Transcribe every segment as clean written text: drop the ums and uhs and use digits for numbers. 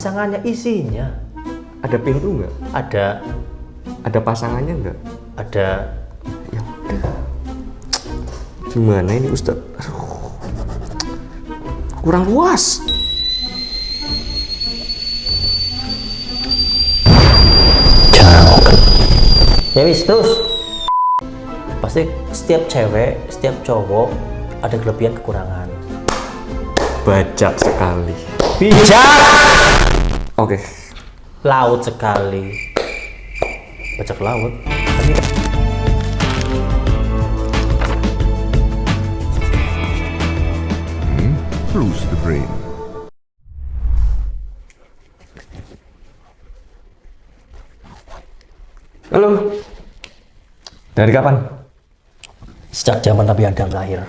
pasangannya isinya. Ada pintu nggak? Ada. Ada pasangannya nggak? Ada. Ya udah. Gimana ini Ustadz? Aduh. Kurang luas. Ya wis terus. Pasti setiap cewek, setiap cowok ada kelebihan kekurangan. Bajak sekali. Bijak. Oke. Laut sekali. Bajak laut. Bruce the Brain. Halo. Dari kapan? Sejak zaman Nabi Adam lahir.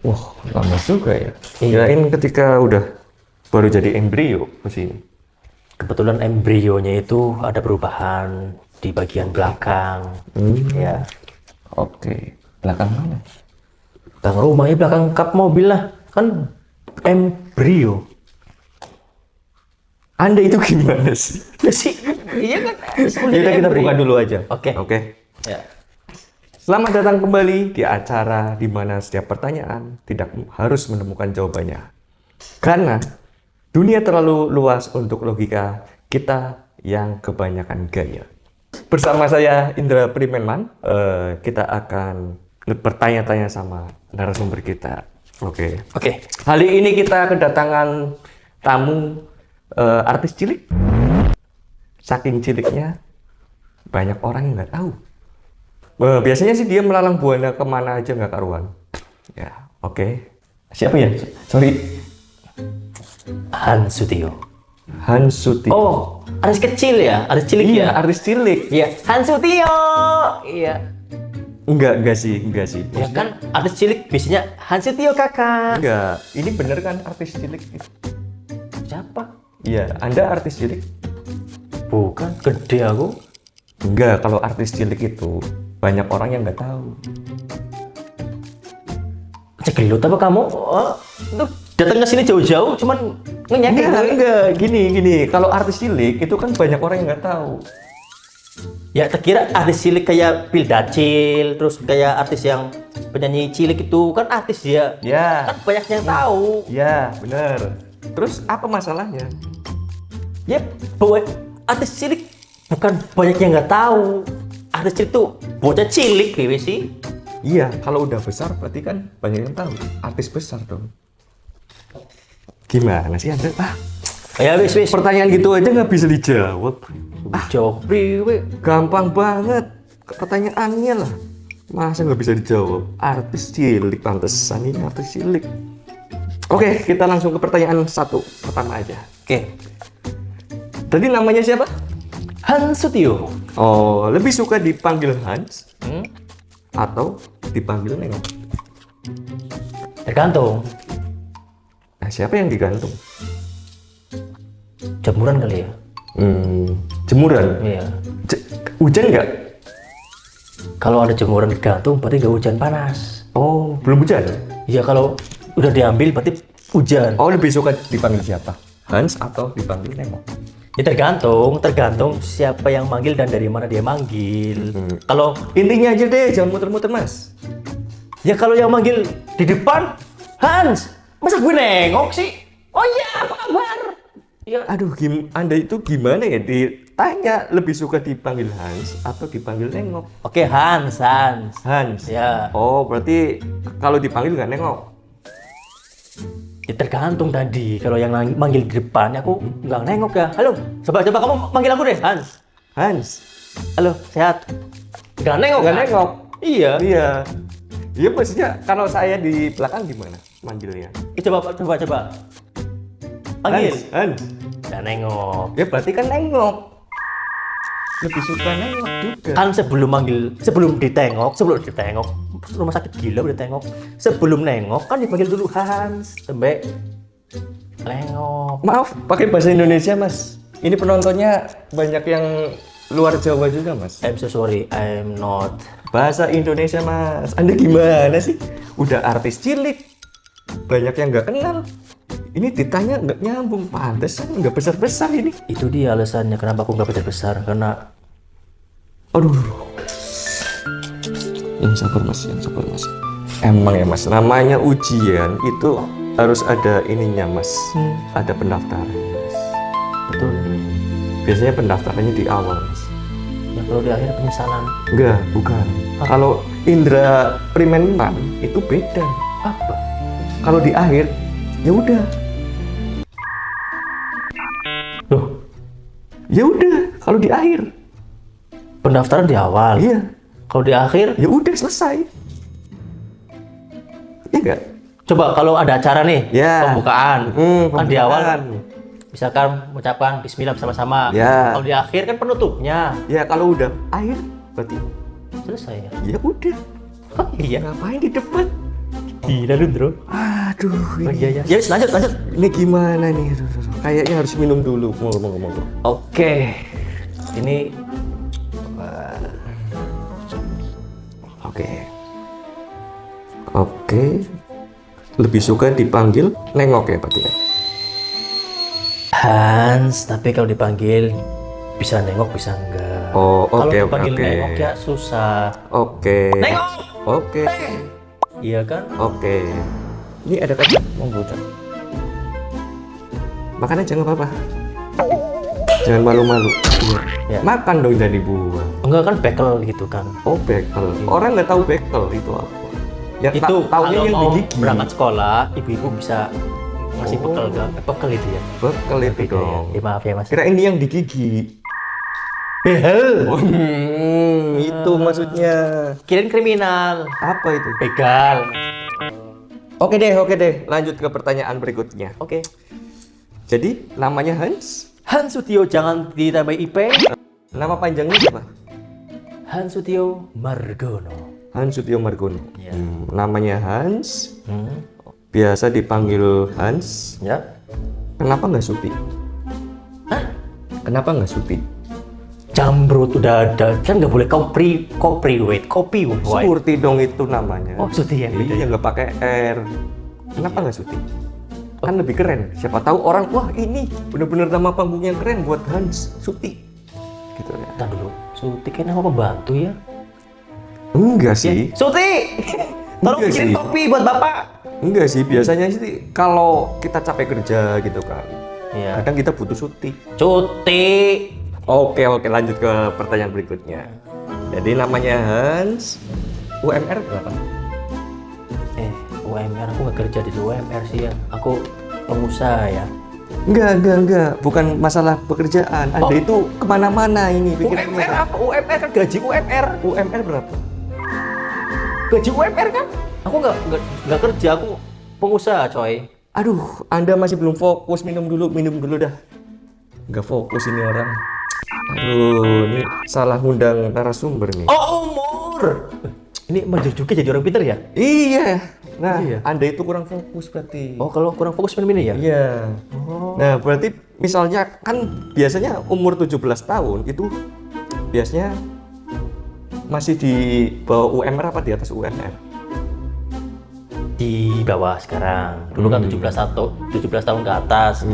Wah, lama juga ya. Iya. Kirain ketika udah baru jadi embrio ke sini. Kebetulan embrionya itu ada perubahan di bagian belakang. Ya. Oke. Belakang mana? Belakang rumah ya, belakang kap mobil lah. Kan embrio. Anda itu gimana sih? Ya sih, iya kan. Yaudah kita buka dulu aja. Oke. Oke. Ya. Selamat datang kembali di acara di mana setiap pertanyaan tidak harus menemukan jawabannya. Karena dunia terlalu luas untuk logika kita yang kebanyakan gaya. Bersama saya Indra Primenman, kita akan bertanya-tanya sama narasumber kita. Oke. Oke. Kali ini kita kedatangan tamu artis cilik. Saking ciliknya banyak orang yang nggak tahu. Biasanya sih dia melalang buana kemana aja nggak karuan. Ya, oke. Siapa ya? Sorry. Hans Sutio. Hans Sutio. Oh, artis kecil ya? Artis cilik Iya, ya? artis cilik. Iya. Hans Sutio. Iya. Enggak sih. Ya kan artis cilik biasanya Hans Sutio kakak. Enggak. Ini bener kan artis cilik? Siapa? Iya, Anda artis cilik? Bukan, gede aku. Enggak, kalau artis cilik itu banyak orang yang nggak tahu. Cegelut apa kamu? Oh, tuh datang ke sini jauh-jauh cuman ngenyek. Enggak. Gini. Kalau artis cilik itu kan banyak orang yang nggak tahu. Ya terkira artis cilik kayak Bill Dacil, terus kayak artis yang penyanyi cilik itu kan artis dia. Ya. Kan banyak yang tahu. Ya, bener. Terus apa masalahnya? Ya, bahwa artis cilik bukan banyak yang nggak tahu. Artis cilik tuh bocah cilik dewe sih. Iya, kalau udah besar berarti kan banyak yang tahu. Artis besar dong. Gimana sih Anda? Ya wis. Pertanyaan gitu aja nggak bisa dijawab. Jawab priwe. Gampang banget pertanyaannya lah. Masa nggak bisa dijawab? Artis cilik, pantesan ini artis cilik. Oke, kita langsung ke pertanyaan pertama aja. Oke. Tadi namanya siapa? Hans Sutio. Oh, lebih suka dipanggil Hans atau dipanggil Nengok? Tergantung. Nah, siapa yang digantung? Jemuran kali ya. Jemuran? Iya. Hujan nggak? Kalau ada jemuran digantung berarti nggak hujan panas. Oh, belum hujan? Iya kalau udah diambil berarti hujan. Oh, lebih suka dipanggil siapa? Hans atau dipanggil Nengok? Ya tergantung siapa yang manggil dan dari mana dia manggil. Kalau Intinya aja deh, jangan muter-muter mas. ya kalau yang manggil di depan Hans, masa gue nengok sih? Oh iya, apa kabar? Ya, Aduh, Anda itu gimana ya? Ditanya lebih suka dipanggil Hans atau dipanggil Nengok? oke Hans. Hans? Ya. Oh, berarti kalau dipanggil nggak Nengok? Ya tergantung tadi. Kalau yang manggil di depan, aku nggak nengok ya. Halo, coba kamu manggil aku deh, Hans. Hans? Halo, sehat? Nggak nengok. Nggak kan? Nengok? Iya. Iya. Iya, maksudnya kalau saya di belakang gimana manggilnya? Coba. Panggil. Hans? Nggak nengok. Ya berarti kan Nengok. Lebih suka Nengok juga. Kan sebelum ditengok, rumah sakit gila udah tengok. Sebelum nengok kan dipanggil dulu Hans, tembek. Nengok. Maaf, pakai bahasa Indonesia mas. Ini penontonnya banyak yang luar Jawa juga mas. I'm so sorry, I'm not. Bahasa Indonesia mas. Anda gimana sih? Udah artis cilik, banyak yang nggak kenal. Ini ditanya nggak nyambung, pantesan nggak besar-besar ini. Itu dia alasannya kenapa aku nggak besar-besar, karena Aduh. Yang sabar mas. Emang ya mas, namanya ujian itu harus ada ininya mas. Ada pendaftaran mas. betul. Biasanya pendaftarannya di awal mas. Ya kalau di akhir penyesalan. Enggak, bukan. Kalau indera primen itu beda. Apa? Kalau di akhir, ya udah. Loh, Ya udah, kalau di akhir. pendaftaran di awal. Iya. Kalau di akhir, Ya udah selesai. Iya enggak? coba kalau ada acara nih, Ya. pembukaan. Kan di awal, pembukaan. misalkan mengucapkan Bismillah bersama-sama. Ya. Kalau di akhir kan penutupnya. Ya kalau udah akhir, berarti Selesai ya. ya udah. Oh iya. Ngapain di depan? Gila lu, Bro. Aduh, Oh, ini, iya ya. Ya, wis, lanjut. ini gimana nih? Aduh. Kayaknya harus minum dulu. Ngomong. Oke. Ini Oke. Lebih suka dipanggil nengok ya berarti ya? Hans, tapi kalau dipanggil bisa nengok bisa enggak. Oh, Kalau oke, dipanggil oke. nengok ya susah. Oke. Nengok. Oke. Iya kan? Oke. Ini ada kata mau buta. Makan aja nggak apa-apa. Jangan malu-malu. Iya. Ya. Makan dong jadi buah. Enggak kan bekel gitu kan. Oh, bekel. Orang nggak tahu bekel itu apa. Ya, Itu taunya kalau yang mau digigit. berangkat sekolah, ibu-ibu bisa ngasih Oh. bekel kan? Bekel itu ya. Bekel itu Beda ya. dong. Ya, maaf ya Mas. Kira ini yang digigit. Behel. Itu maksudnya. Kirain kriminal. Apa itu? Begal. Oke deh. Lanjut ke pertanyaan berikutnya. Oke. Jadi, namanya Hans? Hans Sutio jangan ditambah IP. Nama panjangnya siapa? Hans Sutio Margono. Hans Sutio Margono. Iya. Namanya Hans, Hmm. biasa dipanggil Hans. Ya. Kenapa nggak Suti? Kenapa nggak Suti? Jambrut udah ada, kan nggak boleh copy white. Surti dong itu namanya. Oh, Suti ya, beda Iya, nggak pakai R. Kenapa nggak Suti? Kan lebih keren. Siapa tahu orang, wah ini bener-bener nama panggung yang keren buat Hans Suti. Gitu ya. Ntar dulu, Suti kan nama pembantu ya. Enggak sih. Suti, tolong Enggak bikin sih. kopi buat bapak. Enggak sih, biasanya sih kalau kita capek kerja gitu kan. Iya. Kadang kita butuh Suti. Cuti. Oke, lanjut ke pertanyaan berikutnya. Jadi namanya Hans, UMR berapa? UMR aku nggak kerja di UMR sih ya. Aku pengusaha ya. Enggak. Bukan masalah pekerjaan. Anda itu kemana-mana ini UMR pikirannya. apa? UMR kan gaji UMR. UMR berapa? Gaji UMR kan? Aku nggak kerja, aku pengusaha coy. Aduh, Anda masih belum fokus. Minum dulu dah. Nggak fokus ini orang. Aduh, ini salah ngundang narasumber nih. Oh, umur. Ini maju juga jadi orang pintar ya? Iya. Nah, Iya. Anda itu kurang fokus berarti. Oh, kalau kurang fokus minum ini ya? Iya. Nah, berarti misalnya kan biasanya umur 17 tahun itu biasanya masih di bawah UMR apa di atas UMR? Di bawah sekarang. Dulu kan 17 tahun ke atas.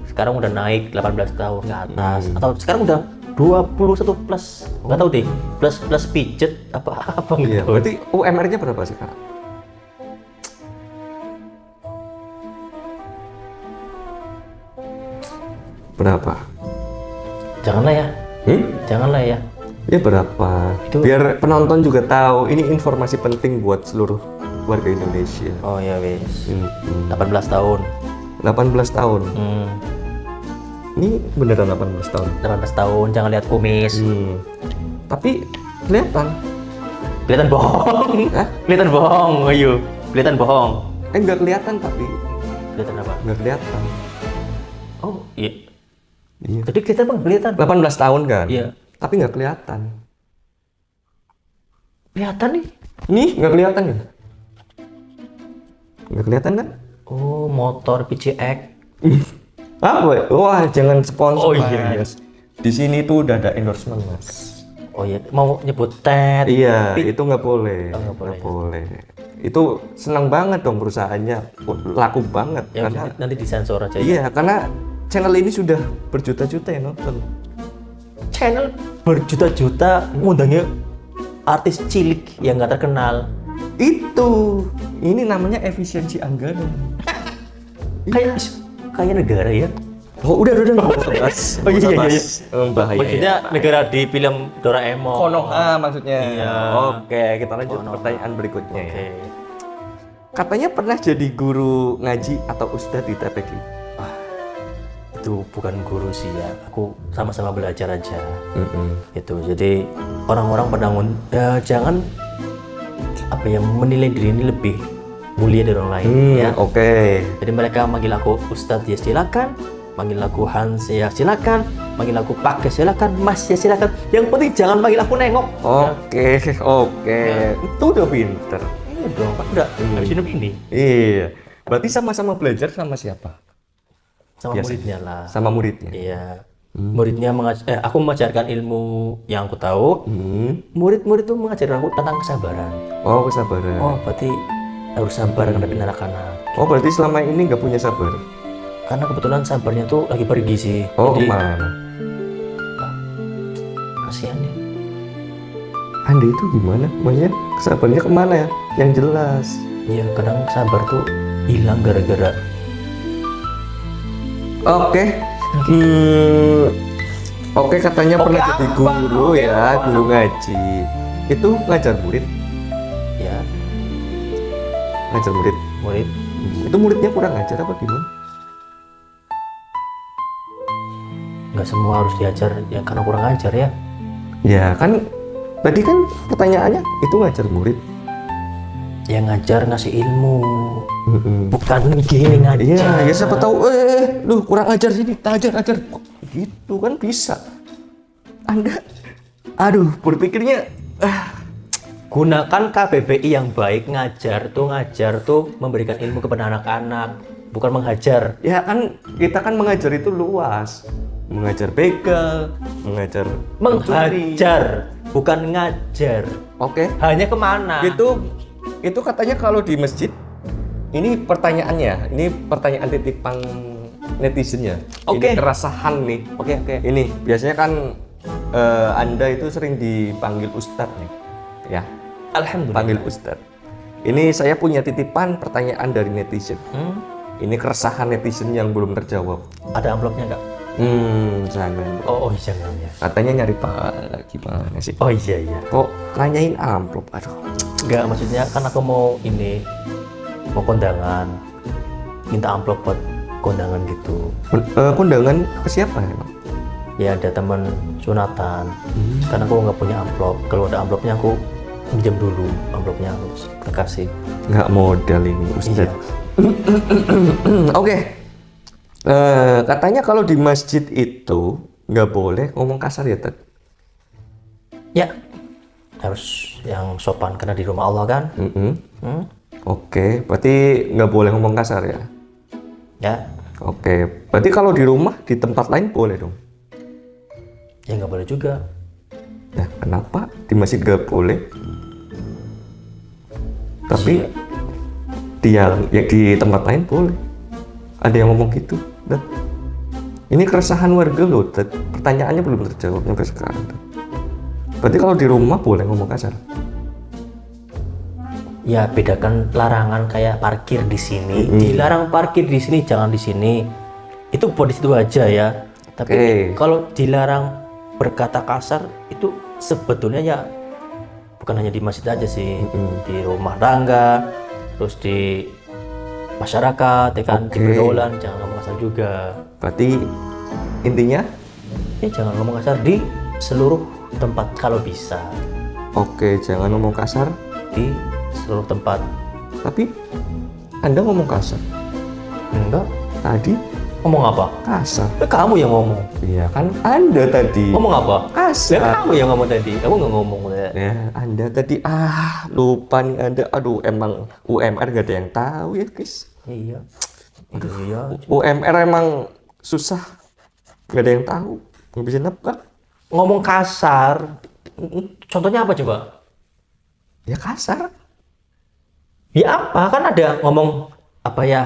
Sekarang udah naik 18 tahun ke atas. Atau sekarang udah 21 plus. Nggak tahu deh. Plus pijet apa Iya, gitu. berarti UMR-nya berapa sekarang? Berapa? Janganlah ya. Janganlah ya. Ya berapa? Itu- Biar penonton juga tahu. Ini informasi penting buat seluruh warga Indonesia. Oh ya wes. Hmm. 18 tahun. 18 tahun. Hmm. Ini beneran 18 tahun. 18 tahun, jangan lihat kumis. Tapi kelihatan. Kelihatan bohong. Hah? Kelihatan bohong, ayo. Kelihatan bohong. Nggak kelihatan tapi. Kelihatan apa? Nggak kelihatan. Oh, iya. Iya. Tadi kelihatan bang, kelihatan. 18 tahun kan? Iya. Tapi nggak kelihatan. Kelihatan nih. Nih, nggak kelihatan kan? Nggak kelihatan kan? Oh, motor PCX. Apa? Wah, jangan sponsor. Oh, iya, iya. Mas. Di sini tuh udah ada endorsement, Mas. Oh iya, mau nyebut tet. Iya, pit. itu nggak boleh. Oh, nggak boleh. Nggak boleh. Itu senang banget dong perusahaannya, laku banget Ya, karena nanti disensor aja ya. iya, karena channel ini sudah berjuta-juta yang nonton. Channel berjuta-juta ngundangnya artis cilik yang nggak terkenal. Itu, ini namanya efisiensi anggaran. Kayak negara ya. Oh, udah. Bahas. Oh, iya. Bahaya. Maksudnya negara di film Doraemon. Konoha maksudnya. Iya. Oke, kita lanjut ke pertanyaan berikutnya ya. Oke. Katanya pernah jadi guru ngaji atau ustadz di TPQ. Itu bukan guru sih ya. Aku sama-sama belajar aja. Itu. Jadi orang-orang pada jangan apa ya menilai diri ini lebih mulia dari orang lain ya. Oke. Jadi mereka manggil aku Ustadz ya silakan, manggil aku Hans ya silakan, manggil aku Pak ya silakan, Mas ya silakan. Yang penting jangan manggil aku nengok. Oke. Itu udah pinter. Iya dong, Pak udah habis hidup ini Iya. Berarti sama-sama belajar sama siapa? sama Biasa. muridnya lah. Sama muridnya. Iya. Muridnya aku mengajarkan ilmu yang aku tahu. Murid-murid itu mengajarkan aku tentang kesabaran. Oh, kesabaran. Oh, berarti harus sabar ngadepin anak-anak. Oh, berarti selama ini nggak punya sabar? Karena kebetulan sabarnya tuh lagi pergi sih. Oh, Jadi kemana? kasihan ya. Anda itu gimana? Maksudnya kesabarannya kemana ya? Yang jelas. Iya, kadang sabar tuh hilang gara-gara Oke. Oke, katanya pernah jadi guru ya, guru ngaji. Itu ngajar murid, ya ngajar murid. murid. Itu muridnya kurang ngajar apa gimana? Nggak semua harus diajar ya karena kurang ajar ya. Ya kan, tadi kan pertanyaannya itu ngajar murid. Yang ngajar ngasih ilmu, bukan gini ngajar. Iya, ya siapa tahu, lu kurang ajar sini, ajar. Gitu kan bisa. Anda, aduh, berpikirnya, Gunakan KBBI yang baik. Ngajar tuh memberikan ilmu kepada anak-anak, bukan menghajar. ya kan kita kan mengajar itu luas. Mengajar begal, mengajar mencuri. Menghajar, bukan ngajar. Oke. Hanya kemana? Itu katanya kalau di masjid, ini pertanyaannya, ini pertanyaan titipan netizennya. Oke. Ini keresahan nih. Oke. Ini biasanya kan Anda itu sering dipanggil Ustadz nih, ya. Alhamdulillah. Panggil Ustadz. Ini saya punya titipan pertanyaan dari netizen. Ini keresahan netizen yang belum terjawab. Ada amplopnya nggak? Jangan. Oh jangan ya. Katanya nyari pahala gimana sih? Oh iya. Kok nanyain amplop? Aduh. Enggak, maksudnya kan aku mau kondangan, minta amplop buat kondangan gitu. Kondangan ke siapa emang? Ya ada teman sunatan, karena aku nggak punya amplop. Kalau ada amplopnya aku pinjam dulu amplopnya, aku kasih. Nggak modal ini Ustadz. Iya. Oke. Katanya kalau di masjid itu nggak boleh ngomong kasar ya, Ted? Ya, harus yang sopan karena di rumah Allah kan. Oke, berarti nggak boleh ngomong kasar ya? Ya, Oke, berarti kalau di rumah, di tempat lain boleh dong? ya nggak boleh juga. Nah, kenapa di masjid nggak boleh? Tapi di tempat lain boleh. Ada yang ngomong gitu. Dan ini keresahan warga loh, Ted. Pertanyaannya belum terjawab sampai sekarang. Ted. Berarti kalau di rumah boleh ngomong kasar? Ya bedakan larangan kayak parkir di sini, dilarang parkir di sini, jangan di sini. Itu buat di situ aja ya. Tapi kalau dilarang berkata kasar itu sebetulnya ya bukan hanya di masjid aja sih, di rumah tangga, terus di masyarakat, ya kan, di pergaulan jangan ngomong kasar juga. Berarti intinya? Ya jangan ngomong kasar di seluruh tempat kalau bisa. Oke, jangan ngomong kasar Di seluruh tempat. Tapi Anda ngomong kasar. Enggak. Tadi Ngomong apa? kasar. Kamu yang ngomong. Iya kan Anda tadi. Ngomong apa? Kasar. Kamu yang ngomong tadi. Kamu nggak ngomong. Ya, Anda tadi lupa nih Anda. Aduh, emang UMR gak ada yang tahu ya, guys. Iya. Iya. UMR emang susah. Gak ada yang tahu. Nggak bisa nebak. Ngomong kasar Contohnya apa coba? Ya kasar. Ya apa? Kan ada ngomong apa ya?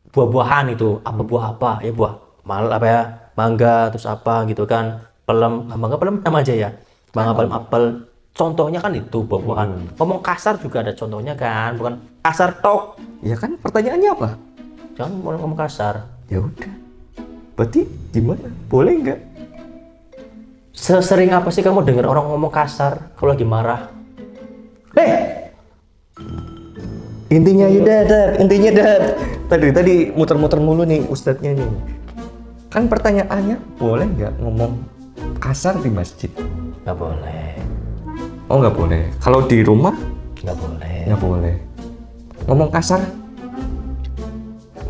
Buah-buahan itu, apa buah apa? Ya buah apa ya? Mangga terus apa gitu kan? Pelem, mangga pelem sama aja ya. Mangga pelem apel. Contohnya kan itu buah-buahan. Ngomong kasar juga ada contohnya kan, bukan kasar tok. Ya kan pertanyaannya apa? Jangan ngomong kasar. Ya udah. Berarti gimana? Boleh nggak? Sesering apa sih kamu dengar orang ngomong kasar kalau lagi marah? Intinya intinya Tadi muter-muter mulu nih ustadznya nih. Kan pertanyaannya boleh nggak ngomong kasar di masjid? Nggak boleh. Oh nggak boleh. Kalau di rumah Nggak boleh. nggak boleh. Ngomong kasar?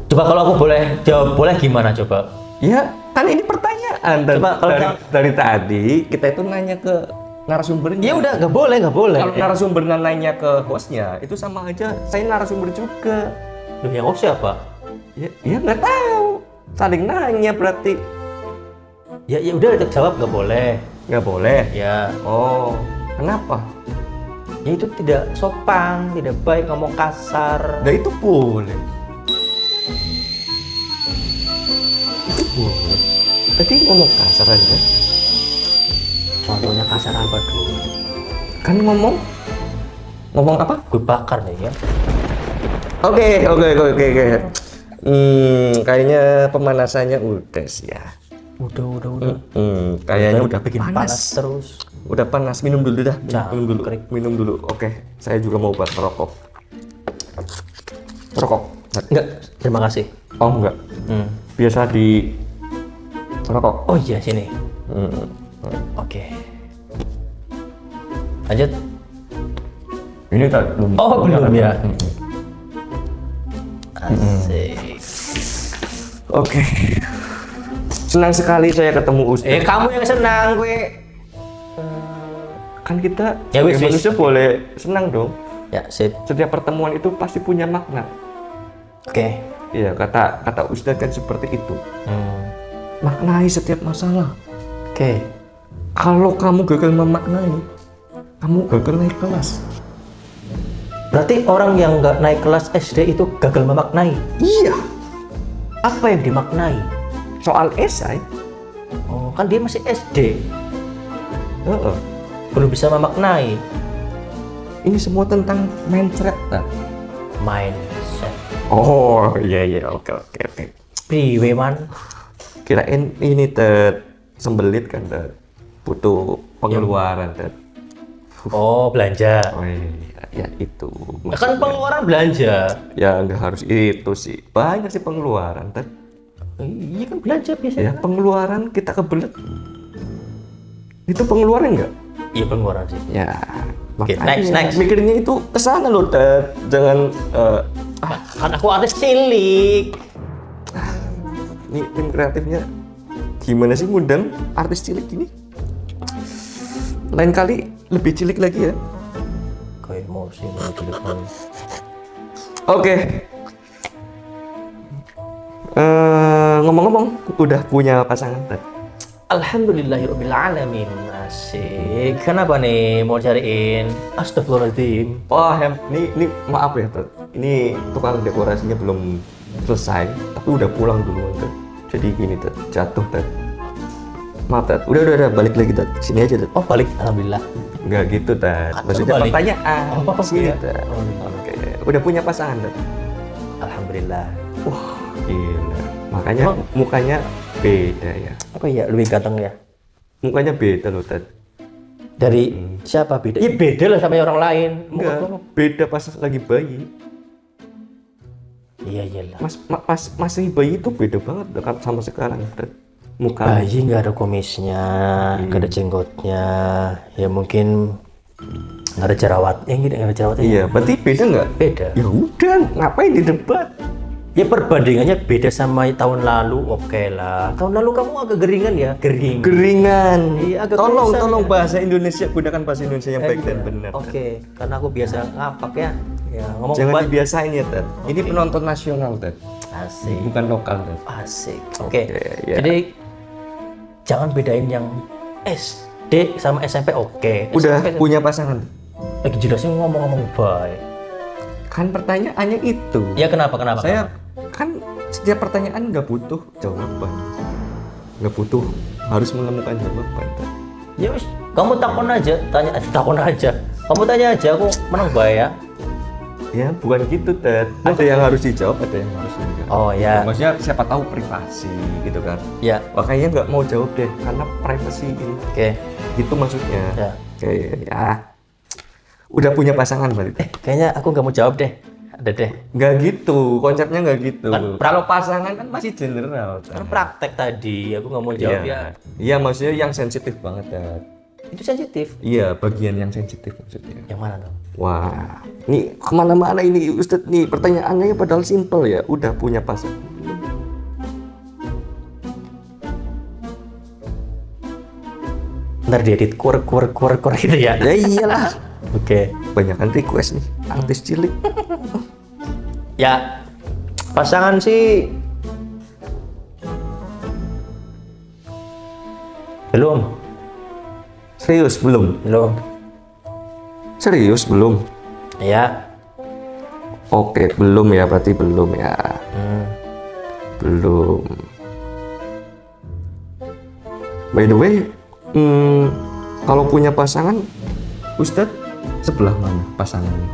Coba kalau aku boleh jawab boleh gimana coba? Ya kan ini pertanyaan. Coba kalau dari tadi kita itu nanya ke narasumbernya. Ya udah nggak boleh. Kalau narasumbernya nanya ke hostnya itu sama aja saya narasumber juga. Loh, yang host siapa? Ya nggak tahu. Saling nanya berarti. Ya udah jawab nggak boleh. Nggak boleh. Ya, Oh, kenapa? ya itu tidak sopan, tidak baik ngomong kasar. Nah itu boleh. Itu boleh. Tadi ngomong kasar aja. Contohnya kasar apa dulu? Kan ngomong apa? Gue bakar nih ya. Oke. Kayaknya pemanasannya udah sih ya. Udah. Kayaknya udah bikin panas terus. Udah panas, minum dulu dah. Jangan, Minum dulu. kering. Minum dulu. Oke, saya juga mau bakar rokok. Rokok. Enggak, terima kasih. Oh enggak. Biasa di rokok. Oh iya sini. Oke. Lanjut. Ini tak belum. Oh belum ya. Asik. Oke. Senang sekali saya ketemu Ustaz. Kamu yang senang gue. Kan kita Ya, wis, sebagai wis. manusia boleh senang dong. Ya sip. Setiap pertemuan itu pasti punya makna. Oke. Iya, kata Ustaz kan seperti itu. Maknai setiap masalah. Oke. Kalau kamu gagal memaknai, kamu gagal naik kelas. Berarti orang yang nggak naik kelas SD itu gagal memaknai. Iya. Apa yang dimaknai? Soal esai, Oh, kan dia masih SD, heeh. belum bisa memaknai. Ini semua tentang mindset. Mindset. Oh, iya, oke. Priwe man. Kirain ini sembelit kan, butuh pengeluaran, Oh, belanja. Oh iya, ya itu. Kan pengeluaran belanja. Ya nggak harus itu sih. Banyak sih pengeluaran, Iya kan belanja Ya biasanya. pengeluaran kita kebelet. Itu pengeluaran nggak? Iya pengeluaran sih. Ya. Oke, makanya next. mikirnya itu kesana loh, Ted. Jangan Kan aku artis cilik. ini tim kreatifnya gimana sih ngundang artis cilik gini? Lain kali lebih cilik lagi ya. Kayak emosi mau cilik man. Oke. Ngomong-ngomong, udah punya pasangan, Ted? Alhamdulillahirobbilalamin. Asik. Kenapa nih mau cariin? Astagfirullahaladzim. Wah, ini maaf ya, Ted. Ini tukang dekorasinya belum selesai, tapi udah pulang duluan, Ted. Jadi gini, Ted, jatuh, Ted. Maaf, Ted. Udah, balik lagi, Ted. Sini aja, Ted. Oh balik. Alhamdulillah. Nggak gitu, Ted. Maksudnya balik. pertanyaan. Oh, Sini, iya. Ted. Oke. Udah punya pasangan, Ted? Alhamdulillah. Wah, gila. Makanya mukanya beda ya. Apa ya lebih ganteng ya? Mukanya beda loh, Ted. Dari siapa beda? Iya beda lah sama orang lain. Enggak, beda pas lagi bayi. Iya iyalah. Pas masih bayi itu beda banget dekat sama sekarang, Ted. Muka Bayi nggak ada kumisnya, nggak ada jenggotnya. Ya mungkin nggak ada jerawatnya, gitu nggak ada jerawatnya. Iya, berarti beda nggak? Beda. Ya udah, ngapain didebat? Ya perbandingannya beda sama tahun lalu, oke lah. Tahun lalu kamu agak geringan ya, gering. Geringan. Iya, agak tolong kumisan ya. bahasa Indonesia, gunakan bahasa Indonesia yang baik dan benar. Oke, karena aku biasa ngapak ya. Ya ngomong Jangan apa? dibiasain ya, Ted. Ini penonton nasional, Ted. Asik. Bukan lokal, Ted. Asik. Oke. ya. Jadi jangan bedain yang SD SD sama SMP oke. Udah SMP punya pasangan? lagi jelasin ngomong-ngomong baik. Kan pertanyaannya itu. Ya kenapa? Saya kan setiap pertanyaan nggak butuh jawaban, nggak butuh harus menemukan jawaban. Ya wis, kamu takon aja, takon aja. Kamu tanya aja, aku menang baik ya. Ya bukan gitu, Ted. Ada yang harus dijawab, ada yang harus enggak. Oh ya. Maksudnya siapa tahu privasi gitu kan. Ya. Makanya nggak mau jawab deh, karena privacy ini. Oke. Gitu maksudnya. Ya. Oke, ya. Udah punya pasangan berarti? Kayaknya aku nggak mau jawab deh. Ada deh. Nggak gitu, konsepnya nggak gitu. Kan- Kalau pasangan kan masih general. Kan praktek tadi, aku nggak mau jawab ya. Iya, maksudnya yang sensitif banget, Ted. Itu sensitif. Iya, bagian yang sensitif maksudnya. Yang mana tuh? Wah, ini kemana-mana ini Ustadz nih, pertanyaannya padahal simpel ya. Udah punya pasangan. Ntar diedit kur gitu ya. Ya iyalah. Oke. Banyakan request nih, artis cilik. Ya, pasangan sih belum. Serius belum? Belum. Serius belum? Ya. Oke, belum ya, berarti belum ya. Belum. By the way, kalau punya pasangan, Ustadz sebelah mana pasangannya?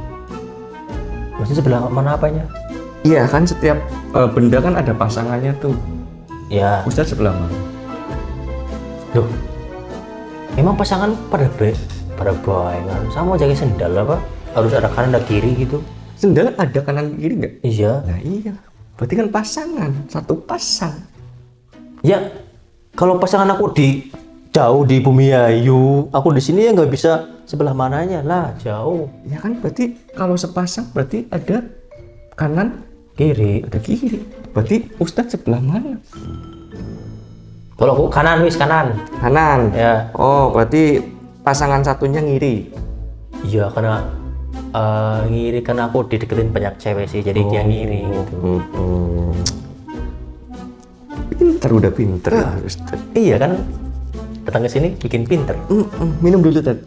Maksudnya sebelah mana apanya? Iya kan setiap benda kan ada pasangannya tuh. Ya. Ustadz sebelah mana? Loh. Emang pasangan pada bayangan sama jaga sendal apa? Harus ada kanan ada kiri gitu. Sendal ada kanan kiri nggak? Iya. Nah iya. Berarti kan pasangan, satu pasang. Ya, kalau pasangan aku jauh di Bumi Ayu, aku di sini ya nggak bisa sebelah mananya lah, jauh. Ya kan berarti kalau sepasang berarti ada kanan, Kiri. ada kiri. Berarti Ustadz sebelah mana? Kalau aku kanan wis kanan. Kanan. Ya. Oh, berarti pasangan satunya ngiri. Iya, karena ngiri karena aku dideketin banyak cewek sih, jadi dia ngiri gitu. Pinter, udah pinter Ustadz. Iya kan, datang ke sini bikin pinter. Minum dulu, Ted.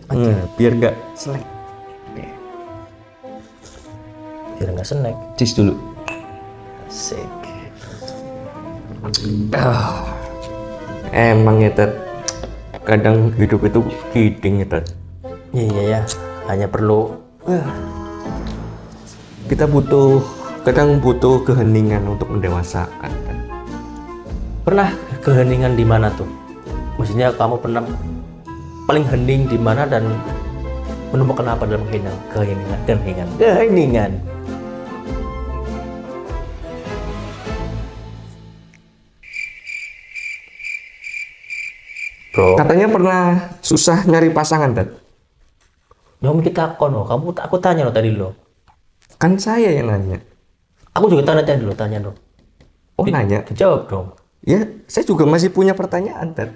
Biar nggak selek. Biar nggak snack. Cheers dulu. Asik. Emang ya, Ted. Kadang hidup itu kidding ya, Ted. Iya ya, hanya perlu Kita kadang butuh keheningan untuk mendewasakan, Ted. pernah keheningan di mana tuh? Maksudnya kamu pernah paling hening di mana dan menemukan apa dalam keheningan? Bro, Katanya pernah susah nyari pasangan, Ted. yang kita kono, aku tanya lo tadi lo. Kan saya yang nanya. Aku juga tanya lo. Oh, nanya. Dijawab dong. Ya, saya juga masih punya pertanyaan, Ted.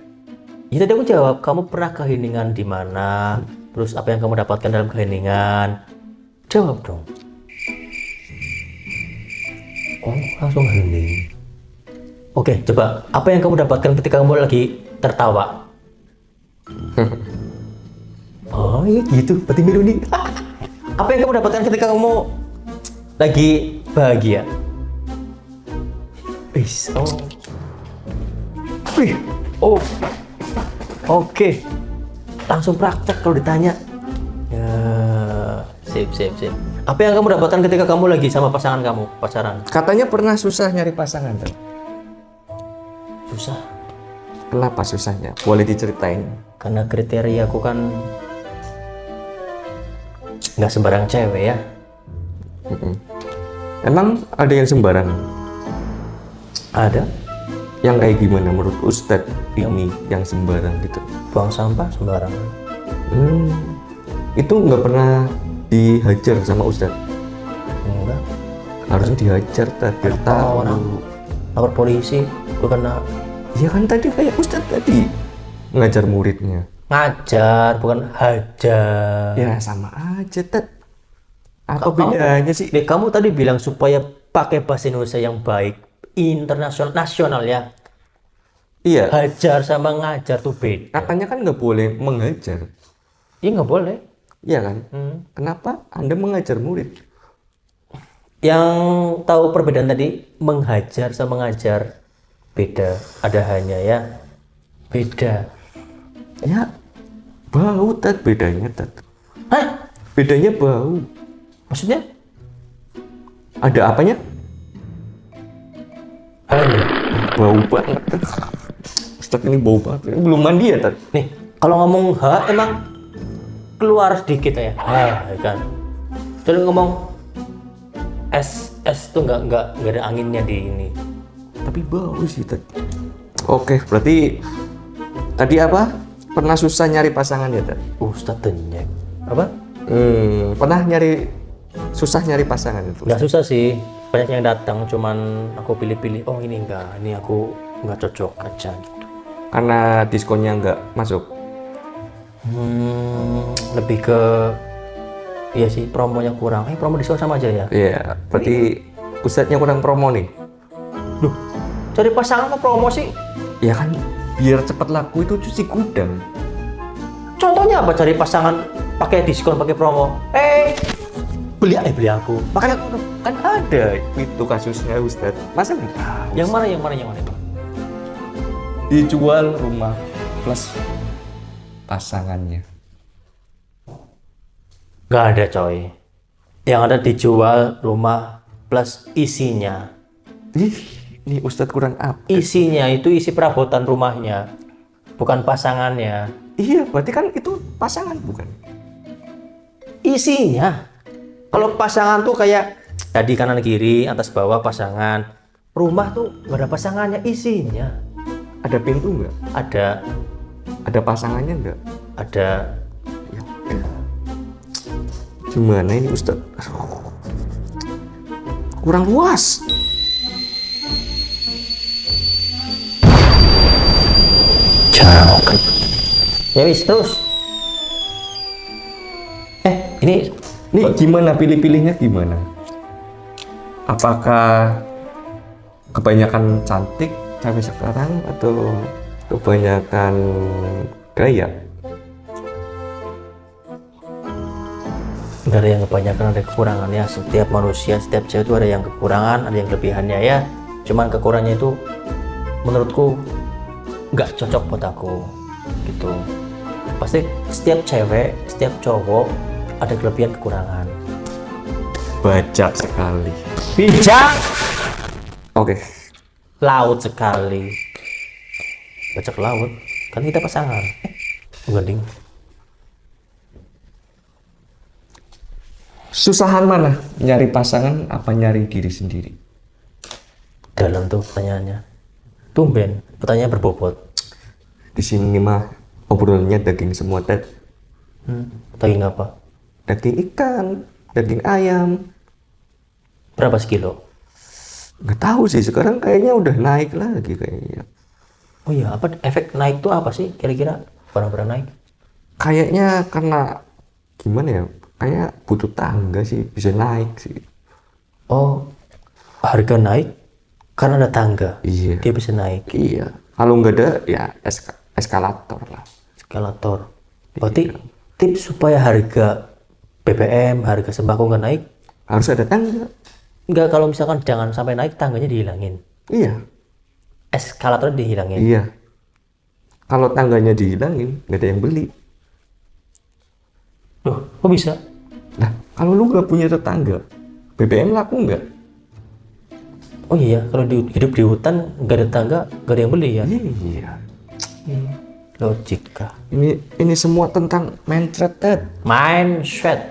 Ya tadi aku jawab, kamu pernah keheningan di mana? Terus apa yang kamu dapatkan dalam keheningan? Jawab dong. Oh, langsung hening. Oke, coba. Apa yang kamu dapatkan ketika kamu lagi tertawa? Oh, iya gitu. Berarti miru nih. Apa yang kamu dapatkan ketika kamu lagi bahagia? Wis, oh. Wih, oh. Oke. Langsung praktek kalau ditanya. Ya, sip. Apa yang kamu dapatkan ketika kamu lagi sama pasangan kamu, pacaran? Katanya pernah susah nyari pasangan, Ted. Susah. Kenapa susahnya? Boleh diceritain? Karena kriteria aku kan nggak sembarang cewek ya. Emang ada yang sembarang? Ada. Yang kayak gimana menurut Ustadz ini yang sembarang gitu? Buang sampah sembarang. Itu nggak pernah dihajar sama Ustadz? Enggak. Harus dihajar, Ted. Biar tahu. Lapor polisi. Gue kena Ya kan tadi kayak Ustadz tadi ngajar muridnya. ngajar, bukan hajar. Ya sama aja, Ted. Apa bedanya sih? Kamu tadi bilang supaya pakai bahasa Indonesia yang baik, internasional, nasional ya. Iya. Hajar sama ngajar tuh beda. Katanya kan nggak boleh menghajar. Iya nggak boleh. Iya kan? Kenapa Anda mengajar murid? Yang tahu perbedaan tadi, menghajar sama mengajar beda. Ada hanya ya, beda. Ya, bau Tat bedanya Tat. Hah? Bedanya bau. Maksudnya? Ada apanya? Hanya. Bau banget. Ustadz ini bau banget. Ini belum mandi ya Tat? Nih, kalau ngomong H emang keluar sedikit ya. Ya kan. Jadi ngomong S tuh nggak ada anginnya di ini. Tapi bau sih Tat. Oke, berarti tadi apa? Pernah susah nyari pasangan ya Tat? Ustadz denyek. Apa? Pernah susah nyari pasangan itu? Nggak susah sih. Banyak yang datang, cuman aku pilih-pilih. Oh ini enggak, ini aku nggak cocok aja gitu. Karena diskonnya nggak masuk? Lebih ke iya sih promonya kurang. Promo diskon sama aja ya. Iya, berarti Ustadznya kurang promo nih? Duh, cari pasangan kok promo sih? Ya kan, biar cepat laku itu cuci gudang. Contohnya apa cari pasangan pakai diskon, pakai promo? Beli aku. Makanya kan ada itu kasusnya Ustadz. Masa nggak tahu? Yang mana? Dijual rumah plus pasangannya. Nggak ada coy. Yang ada dijual rumah plus isinya. Ih, ini Ustadz kurang apa? Isinya itu isi perabotan rumahnya, bukan pasangannya. Iya, berarti kan itu pasangan bukan? Isinya. Kalau pasangan tuh kayak tadi kanan kiri, atas bawah pasangan. Rumah tuh nggak ada pasangannya, isinya. Ada pintu nggak? Ada, Ada pasangannya nggak? ada. Ya udah. Gimana ini Ustadz? Aduh. Kurang luas. Jauh. Ya wis terus. Ini Nih gimana pilih-pilihnya gimana? Apakah kebanyakan cantik sampai sekarang atau kebanyakan gaya? nggak ada yang kebanyakan, ada kekurangannya. Setiap manusia, setiap cewek itu ada yang kekurangan, ada yang kelebihannya ya. Cuman kekurangannya itu menurutku nggak cocok buat aku gitu. Pasti setiap cewek, setiap cowok ada kelebihan kekurangan. Baca sekali. Bijak, Oke. laut sekali. Baca ke laut, kan kita pasangan. Mending Susahan mana? Nyari pasangan apa nyari diri sendiri? dalam tuh pertanyaannya. Tumben, pertanyaan berbobot. Di sini mah obrolannya daging semua, Ted. Daging apa? Daging ikan, daging ayam. Berapa sekilo? Nggak tahu sih, sekarang kayaknya udah naik lagi kayaknya. Oh iya, apa efek naik tuh apa sih kira-kira? Barang-barang naik? Kayaknya karena gimana ya? Kayak butuh tangga sih bisa naik sih. Oh, harga naik karena ada tangga. Iya. Dia bisa naik. Iya. Kalau nggak ada ya eskalator lah. Eskalator. Berarti tips supaya harga BBM, harga sembako nggak naik, Harus ada tangga. nggak, kalau misalkan jangan sampai naik, tangganya dihilangin. Iya. Eskalatornya dihilangin. Iya. Kalau tangganya dihilangin, nggak ada yang beli. Loh, kok bisa? Nah, kalau lu nggak punya tetangga, BBM laku nggak? Oh iya, kalau hidup di hutan nggak ada tangga, nggak ada yang beli ya? Iya. Logika. Ini semua tentang mindset, Ted. Mindset.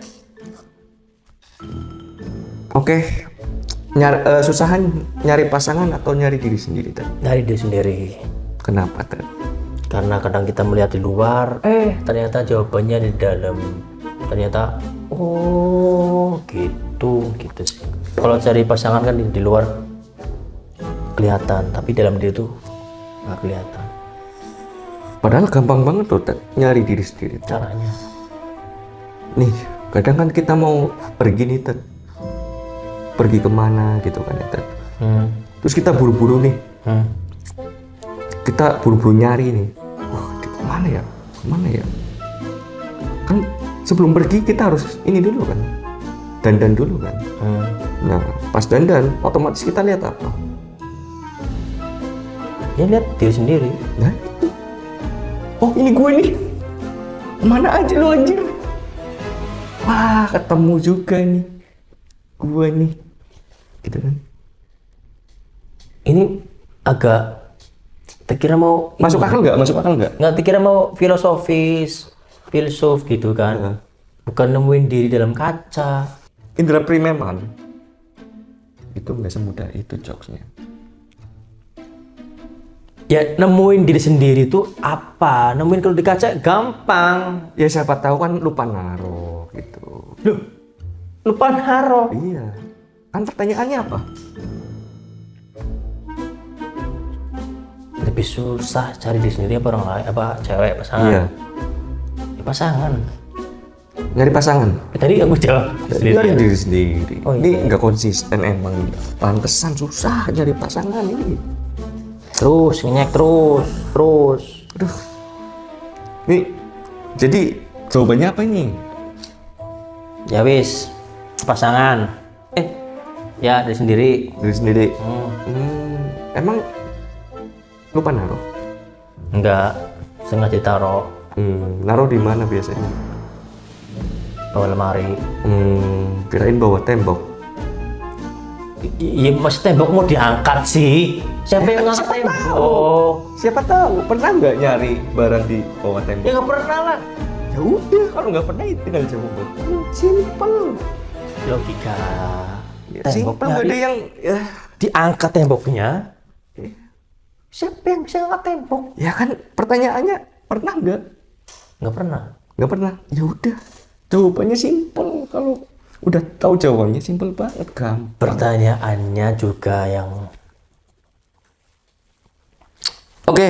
Oke. Susahan nyari pasangan atau nyari diri sendiri, Ted? Dari diri sendiri. Kenapa, Ted? Karena kadang kita melihat di luar, ternyata jawabannya di dalam. Ternyata, oh gitu sih. Kalau cari pasangan kan di luar kelihatan, tapi dalam diri tuh nggak kelihatan Padahal gampang banget tuh, Ted, nyari diri sendiri, Ted. caranya. Nih, kadang kan kita mau pergi nih, Ted. Pergi kemana gitu kan ya, Ted. Terus kita buru-buru nih. kita buru-buru nyari nih. Wah, kemana ya? Kemana ya? Kan sebelum pergi kita harus ini dulu kan, dandan dulu kan. Nah, pas dandan, otomatis kita lihat apa? Ya lihat diri sendiri. Nah, itu. Oh, ini gue nih. Mana aja lo anjir? Wah, ketemu juga nih. Gue nih. Gitu kan. Ini agak dikira mau Masuk akal nggak? Masuk akal nggak? nggak dikira mau filsuf gitu kan. Bukan nemuin diri dalam kaca. Indra Primeman itu nggak semudah itu jokesnya. Ya nemuin diri sendiri tuh apa? Nemuin kalau di kaca gampang. Ya siapa tahu kan lupa naruh gitu. Loh, lupa naruh. Iya. Kan pertanyaannya apa? Lebih susah cari diri sendiri apa orang lain? Apa cewek pasangan? Iya. Ya, pasangan. Nyari pasangan. Tadi aku jawab Nyari diri sendiri. Oh, iya. Ini nggak konsisten emang. Pantesan susah nyari pasangan ini. Terus ngenyek terus. Aduh. Nih, jadi jawabannya apa ini? Ya wis, pasangan. Ya dari sendiri. Diri sendiri. Emang lupa naruh? Enggak, sengaja ditaruh Naruh di mana biasanya? bawah lemari. Kirain bawah tembok. Iya, mas tembok mau diangkat sih. Siapa yang ngangkat tembok? Siapa tahu pernah nggak nyari barang di bawah tembok? Ya nggak pernah lah. Ya udah, kalau nggak pernah ya tinggal jawab. Simple. Logika. Ya, simple, nggak ada yang diangkat temboknya. Siapa yang bisa ngangkat tembok? ya kan pertanyaannya pernah nggak? Nggak pernah. Nggak pernah. Ya udah, jawabannya simple. Kalau udah tahu jawabannya simple banget, gampang. Pertanyaannya juga yang Oke,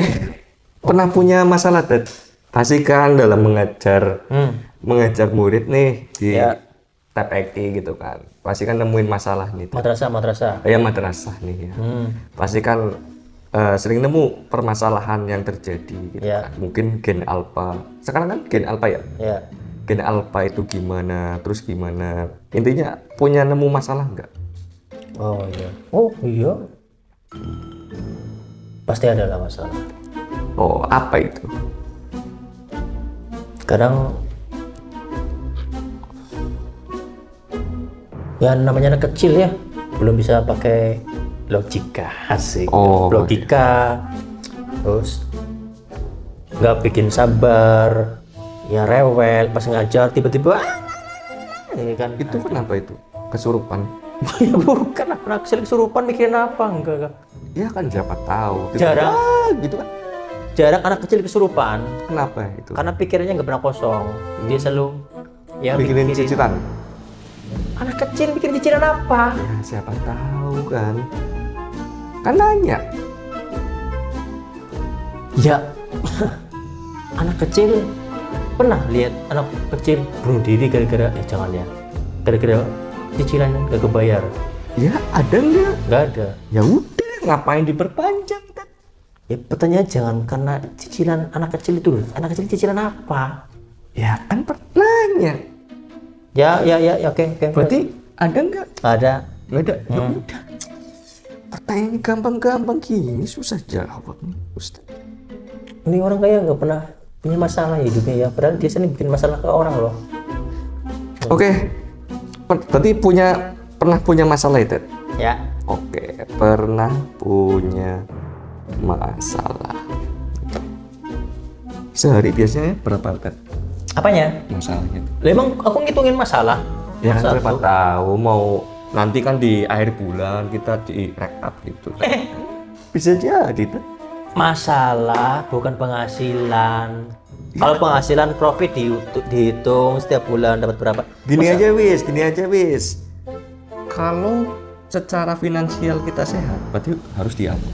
pernah punya masalah, Ted? Pasti kan dalam mengajar murid nih di Ya. TPK gitu kan. Pasti kan nemuin masalah nih, Ted. madrasah. Ya madrasah nih ya. Pasti kan sering nemu permasalahan yang terjadi gitu Ya. kan. Mungkin gen alpha. Sekarang kan gen alpha ya. Ya. Gen alpha itu gimana? Terus gimana? Intinya punya nemu masalah nggak? Oh iya. Oh iya. Pasti ada lah masalah. Oh, apa itu? Kadang ya namanya anak kecil ya, belum bisa pakai logika, asik. Oh, Logika, terus nggak bikin sabar, ya rewel pas ngajar tiba-tiba ini kan Itu kenapa itu? Kesurupan. ya bukan anak kecil kesurupan mikirin apa enggak. Ya kan siapa tahu. Jarang. Gitu kan. Jarang anak kecil kesurupan Kenapa itu? karena pikirannya nggak pernah kosong, dia selalu ya Bikinin cicilan. anak kecil bikin cicilan apa? Ya siapa tahu kan. Kan nanya. Ya, anak kecil pernah lihat anak kecil bunuh diri gara-gara jangan ya, gara-gara cicilan gak kebayar. Ya ada nggak? Nggak ada. Ya udah, ngapain diperpanjang? Ted? Ya pertanyaan jangan karena cicilan anak kecil itu loh. Anak kecil cicilan apa? Ya kan nanya. Ya, oke. Berarti ada nggak? Ada. Nggak ada. Ya udah. Pertanyaan gampang-gampang gini susah jawabnya, Ustaz. Ini orang kaya nggak pernah punya masalah hidupnya ya. Padahal dia sering bikin masalah ke orang loh. Oke. Berarti pernah punya masalah itu? Ya. Oke, pernah punya masalah. Sehari biasanya berapa, Ted? Apanya? Masalahnya? Lah emang aku ngitungin masalah. Ya kan Satu. siapa tahu mau nanti kan di akhir bulan kita di rekap gitu. Bisa jadi, Ted. Masalah bukan penghasilan. Kalau penghasilan profit dihitung setiap bulan dapat berapa. Gini aja wis. Kalau secara finansial kita sehat, berarti harus diapa?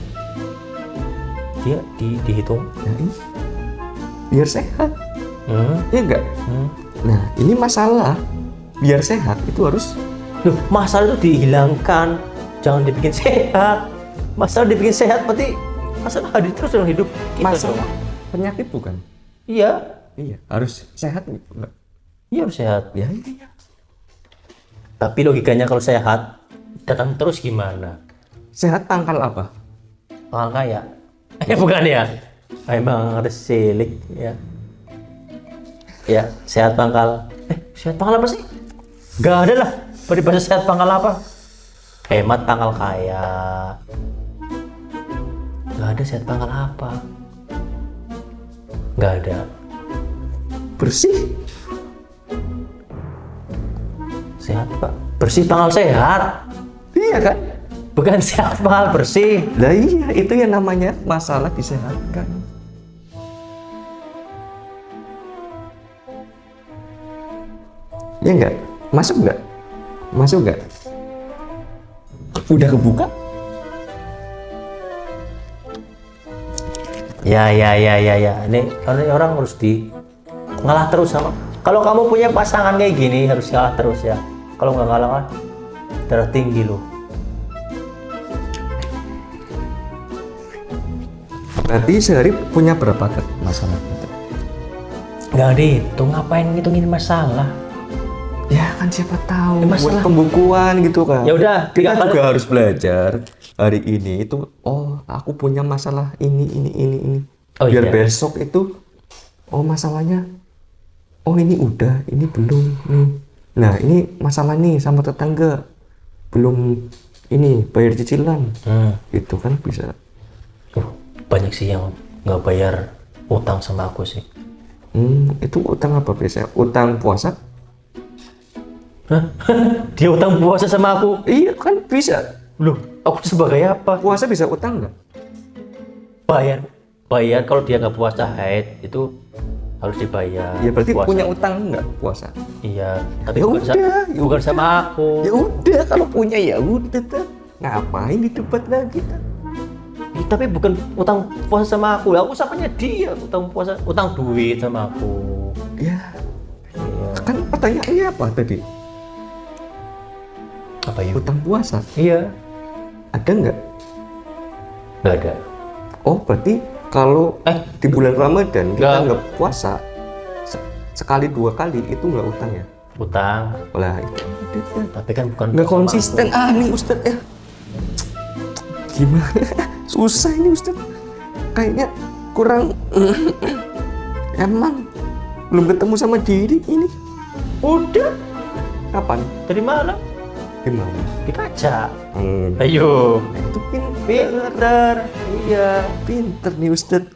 Dia dihitung. Ya, biar sehat, ya enggak? Nah, ini masalah. Biar sehat itu harus. Loh, masalah itu dihilangkan, jangan dibikin sehat. Masalah dibikin sehat berarti masalah hadir terus dalam hidup kita. Masalah dong. penyakit bukan? Iya, Iya, harus sehat nih. Enggak. iya harus sehat. Ya iya. Tapi logikanya kalau sehat, datang terus gimana? Sehat pangkal apa? Orang kaya? Bukan ya? Emang harus silik ya. Ya, sehat pangkal. Sehat pangkal apa sih? Gak ada lah. Peribahasa sehat pangkal apa? Hemat pangkal kaya. Gak ada sehat pangkal apa? Gak ada. Bersih. Sehat pak. Bersih pangkal sehat. Iya kan? Bukan sehat pangkal bersih. Lah iya, itu yang namanya masalah disehatkan. Ya enggak? Masuk enggak? Masuk enggak? Udah kebuka? Ya. Ini orang harus ngalah terus sama. Kalau kamu punya pasangan kayak gini harus ngalah terus ya. Kalau nggak ngalah, darah tinggi loh. Berarti sehari punya berapa masalah? Nggak dihitung, ngapain ngitungin masalah? Ya kan siapa tahu masalah. buat pembukuan gitu kan. Ya udah, kita 3 kali. juga harus belajar hari ini itu. Oh, aku punya masalah ini. Oh, Biar iya. besok itu, oh masalahnya, oh ini udah, ini belum. Nah ini masalah nih sama tetangga, belum ini bayar cicilan. Itu kan bisa. Banyak sih yang nggak bayar utang sama aku sih. Itu utang apa biasanya? Utang puasa? Dia utang puasa sama aku. Iya kan bisa. Loh, aku sebagai apa? Puasa bisa utang nggak? Bayar kalau dia nggak puasa haid itu harus dibayar. Ya berarti Puasa. punya utang nggak puasa? Iya, tapi Ya bukan, udah, bukan sama aku. Ya udah, kalau punya ya udah tuh. Ngapain didebat lagi tuh? Tapi bukan utang puasa sama aku. Aku samanya dia utang puasa, utang duit sama aku. Ya, Iya. kan pertanyaannya apa tadi? Apa yuk? Utang puasa. Iya. Ada nggak? Nggak ada. Oh, berarti kalau di bulan Ramadan kita Nggak. nggak puasa sekali 2 kali itu nggak utang ya? Utang. Lah itu. Tapi kan bukan Nggak sama konsisten. Nih Ustadz ya. Gimana? Susah ini Ustadz. Kayaknya kurang. Emang belum ketemu sama diri ini. aku. Udah. Kapan? Dari mana? Gimana? Di kaca. Ayo. Itu Pinter. Iya. pinter nih Ustadz.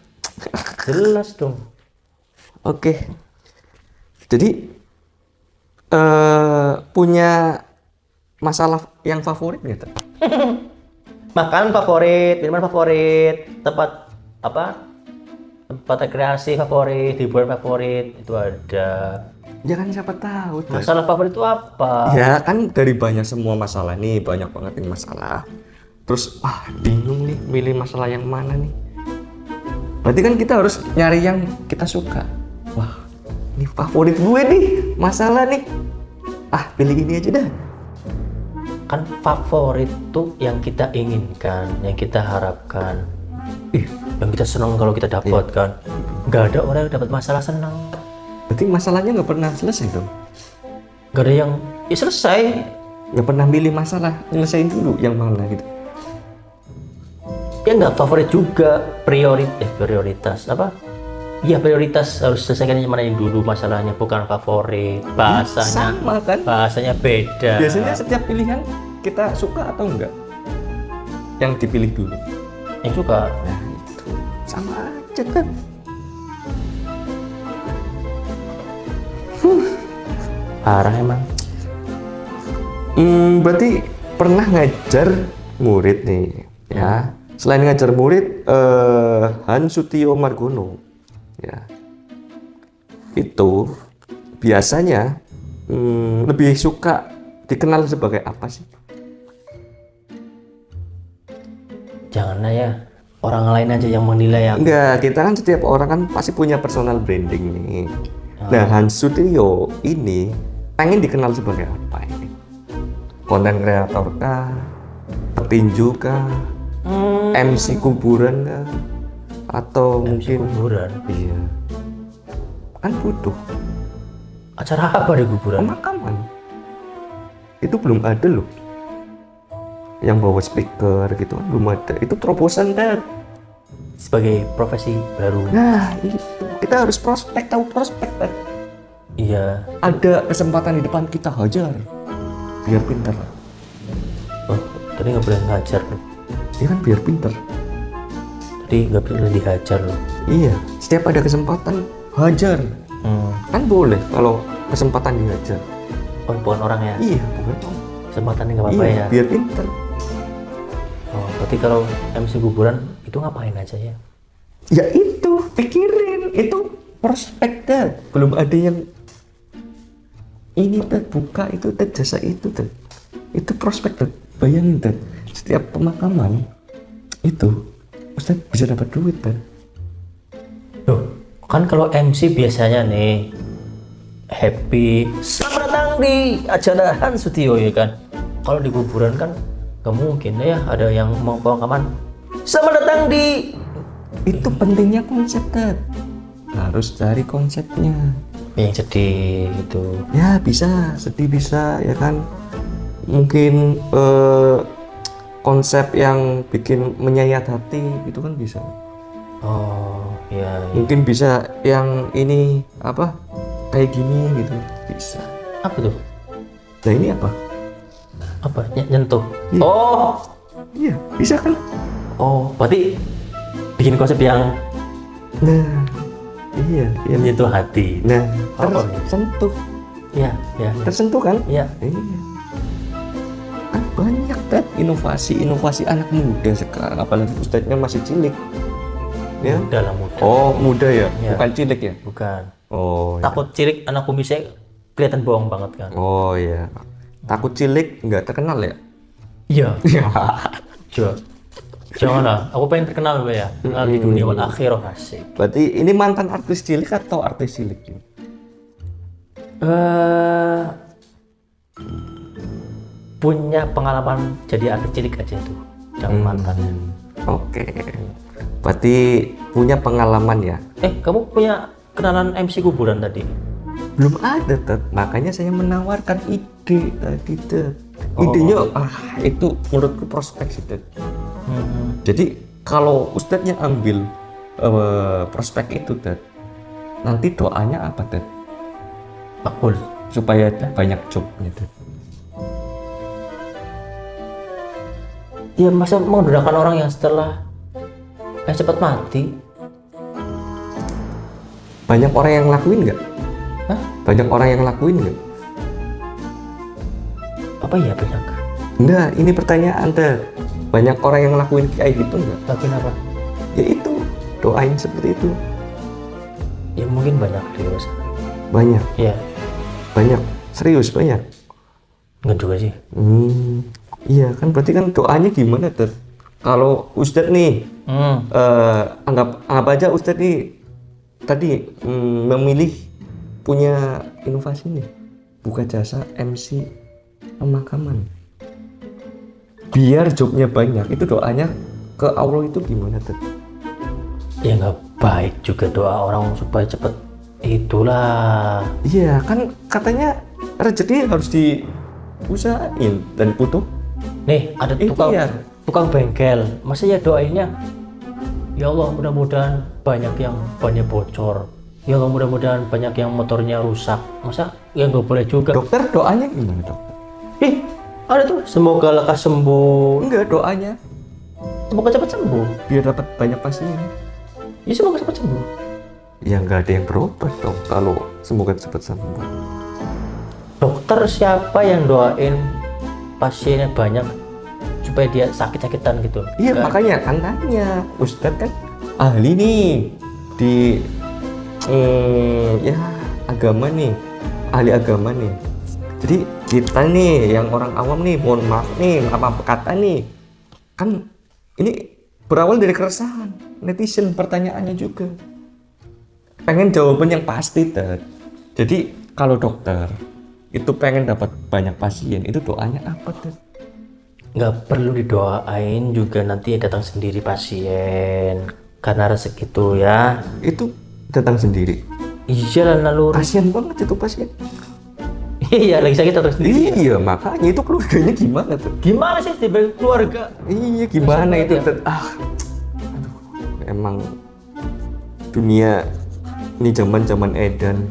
Jelas dong. Oke. Jadi punya masalah yang favorit gitu? Makanan favorit, minuman favorit, tempat apa? Tempat rekreasi favorit, hiburan favorit itu ada. Ya kan siapa tahu. tuh. Masalah favorit itu apa? Ya kan dari banyak semua masalah nih, banyak banget nih masalah. Terus bingung nih milih masalah yang mana nih. Berarti kan kita harus nyari yang kita suka. Wah, ini favorit gue nih, masalah nih. Pilih ini aja dah. Kan favorit tuh yang kita inginkan, yang kita harapkan. Yang kita senang kalau kita dapatkan. Nggak ada orang yang dapat masalah senang. Berarti masalahnya nggak pernah selesai dong? Nggak ada yang selesai. Nggak pernah milih masalah, nyelesain dulu yang mana gitu. Ya nggak favorit juga, prioritas apa? Iya prioritas harus selesaikan yang mana yang dulu masalahnya, bukan favorit. Bahasanya sama kan? Bahasanya beda. Biasanya setiap pilihan kita suka atau enggak? Yang dipilih dulu. Yang suka. Nah itu sama aja kan. Parah emang. Berarti pernah ngajar murid nih ya. Selain ngajar murid, Hansutio Margono ya. Itu biasanya lebih suka dikenal sebagai apa sih? Janganlah ya. Orang lain aja yang menilai aku. Enggak, kita kan setiap orang kan pasti punya personal branding nih. Nah, Hansutio ini pengen dikenal sebagai apa ini? Konten kreator kah? Petinju kah? MC kuburan kah? Atau MC mungkin kuburan. iya. Kan butuh Acara apa di kuburan? pemakaman. Itu belum ada loh. Yang bawa speaker gitu kan belum ada. Itu terobosan Dad. Sebagai profesi baru. Nah, itu kita harus tahu prospek Dad. Iya. Ada kesempatan di depan kita hajar. Biar pintar. Oh, tadi nggak boleh ngajar loh. Iya kan biar pintar. Tadi nggak boleh dihajar loh. Iya, setiap ada kesempatan hajar. Kan boleh kalau kesempatan dihajar. Oh, bukan orang ya? Iya, bukan. Kesempatannya nggak apa-apa Iya, ya? biar pintar. Oh, berarti kalau MC kuburan itu ngapain aja ya? Ya itu, pikirin. Itu prospek Dad. Belum ada yang ini Dad, buka itu Dad, jasa itu Dad. Itu prospek Dad. Bayangin Dad, setiap pemakaman itu Ustaz bisa dapat duit Dad. Loh, kan kalau MC biasanya nih happy, selamat datang di acara Hans Sutio ya kan. Kalau di kuburan kan gak mungkin ya ada yang mau pemakaman. Selamat datang di. Itu pentingnya konsep Dad. Harus cari konsepnya. Yang sedih gitu. Ya bisa, sedih bisa ya kan. Mungkin konsep yang bikin menyayat hati itu kan bisa. Oh iya, iya. Mungkin bisa yang ini apa kayak gini gitu bisa. Apa tuh? Nah ini apa? Apa? Nyentuh. Iya. Oh, Iya bisa kan? oh, berarti bikin konsep yang Nah iya iya. menyentuh hati. Nah Oh, tersentuh, Iya, iya, tersentuh kan? iya. Iya. Kan banyak Dad inovasi anak muda sekarang, apalagi ustadznya masih cilik. Ya. Dalam muda. Oh muda ya, Iya. bukan cilik ya? Bukan. Oh. Ya. Takut cilik anak kumisnya kelihatan bohong banget kan. Oh ya. Takut cilik nggak terkenal ya? Iya. Coba. Jangan lah, aku pengen terkenal gue ya. Terkenal di dunia wal akhirah asik. Berarti ini mantan artis cilik atau artis cilik? Punya pengalaman jadi artis cilik aja tuh, jangan mantannya. Oke. Berarti punya pengalaman ya? Kamu punya kenalan MC kuburan tadi? Belum ada Ted. Makanya saya menawarkan ide tadi Ted. Idenya itu menurutku prospek sih Ted. Jadi kalau ustadznya ambil prospek itu Ted, nanti doanya apa Ted? Makbul. Supaya banyak jobnya Ted. Ya masa menggunakan orang yang setelah cepat mati? Banyak orang yang lakuin nggak? Hah? Banyak orang yang lakuin nggak? Apa ya banyak? Enggak, ini pertanyaan Ted. Banyak orang yang lakuin kayak gitu nggak? Tapi apa? Ya itu, doain seperti itu. Ya mungkin banyak di luar sana. Banyak, Ya, banyak. Serius banyak. enggak juga sih. Iya kan berarti kan doanya gimana Ted? Kalau Ustadz nih, anggap aja Ustadz nih tadi memilih punya inovasi nih, buka jasa MC pemakaman. Biar jobnya banyak, itu doanya ke Allah itu gimana Ted? Ya nggak baik juga doa orang supaya cepet itulah. Iya kan katanya rezeki harus diusahain dan butuh. Nih ada Ikhtiar. tukang bengkel, masa ya doainnya ya Allah mudah-mudahan banyak yang bannya bocor, ya Allah mudah-mudahan banyak yang motornya rusak, masa ya nggak boleh juga. Dokter doanya gimana dokter? Ada tuh semoga lekas sembuh, Enggak doanya semoga cepat sembuh, biar dapat banyak pasien. ya semoga cepat sembuh. Ya nggak ada yang berobat dong kalau semoga cepat sembuh. Dokter siapa yang doain pasiennya banyak supaya dia sakit-sakitan gitu? Iya Nggak. makanya kan tanya Ustadz kan ahli nih di ya agama nih, ahli agama nih. Jadi kita nih yang orang awam nih, mohon maaf nih, apa kata nih, kan ini berawal dari keresahan netizen, pertanyaannya juga pengen jawaban yang pasti Ted. Jadi kalau dokter itu pengen dapat banyak pasien, itu doanya apa Ted? nggak perlu didoain juga nanti datang sendiri pasien karena rezeki itu ya. Itu datang sendiri. Iya lah naluri. Kasian banget itu pasien. Iya lagi sakit datang sendiri. Iya, makanya itu keluarganya gimana tuh? Gimana sih dibagi keluarga? Iya, gimana itu? Ya. Aduh, emang dunia ini zaman edan.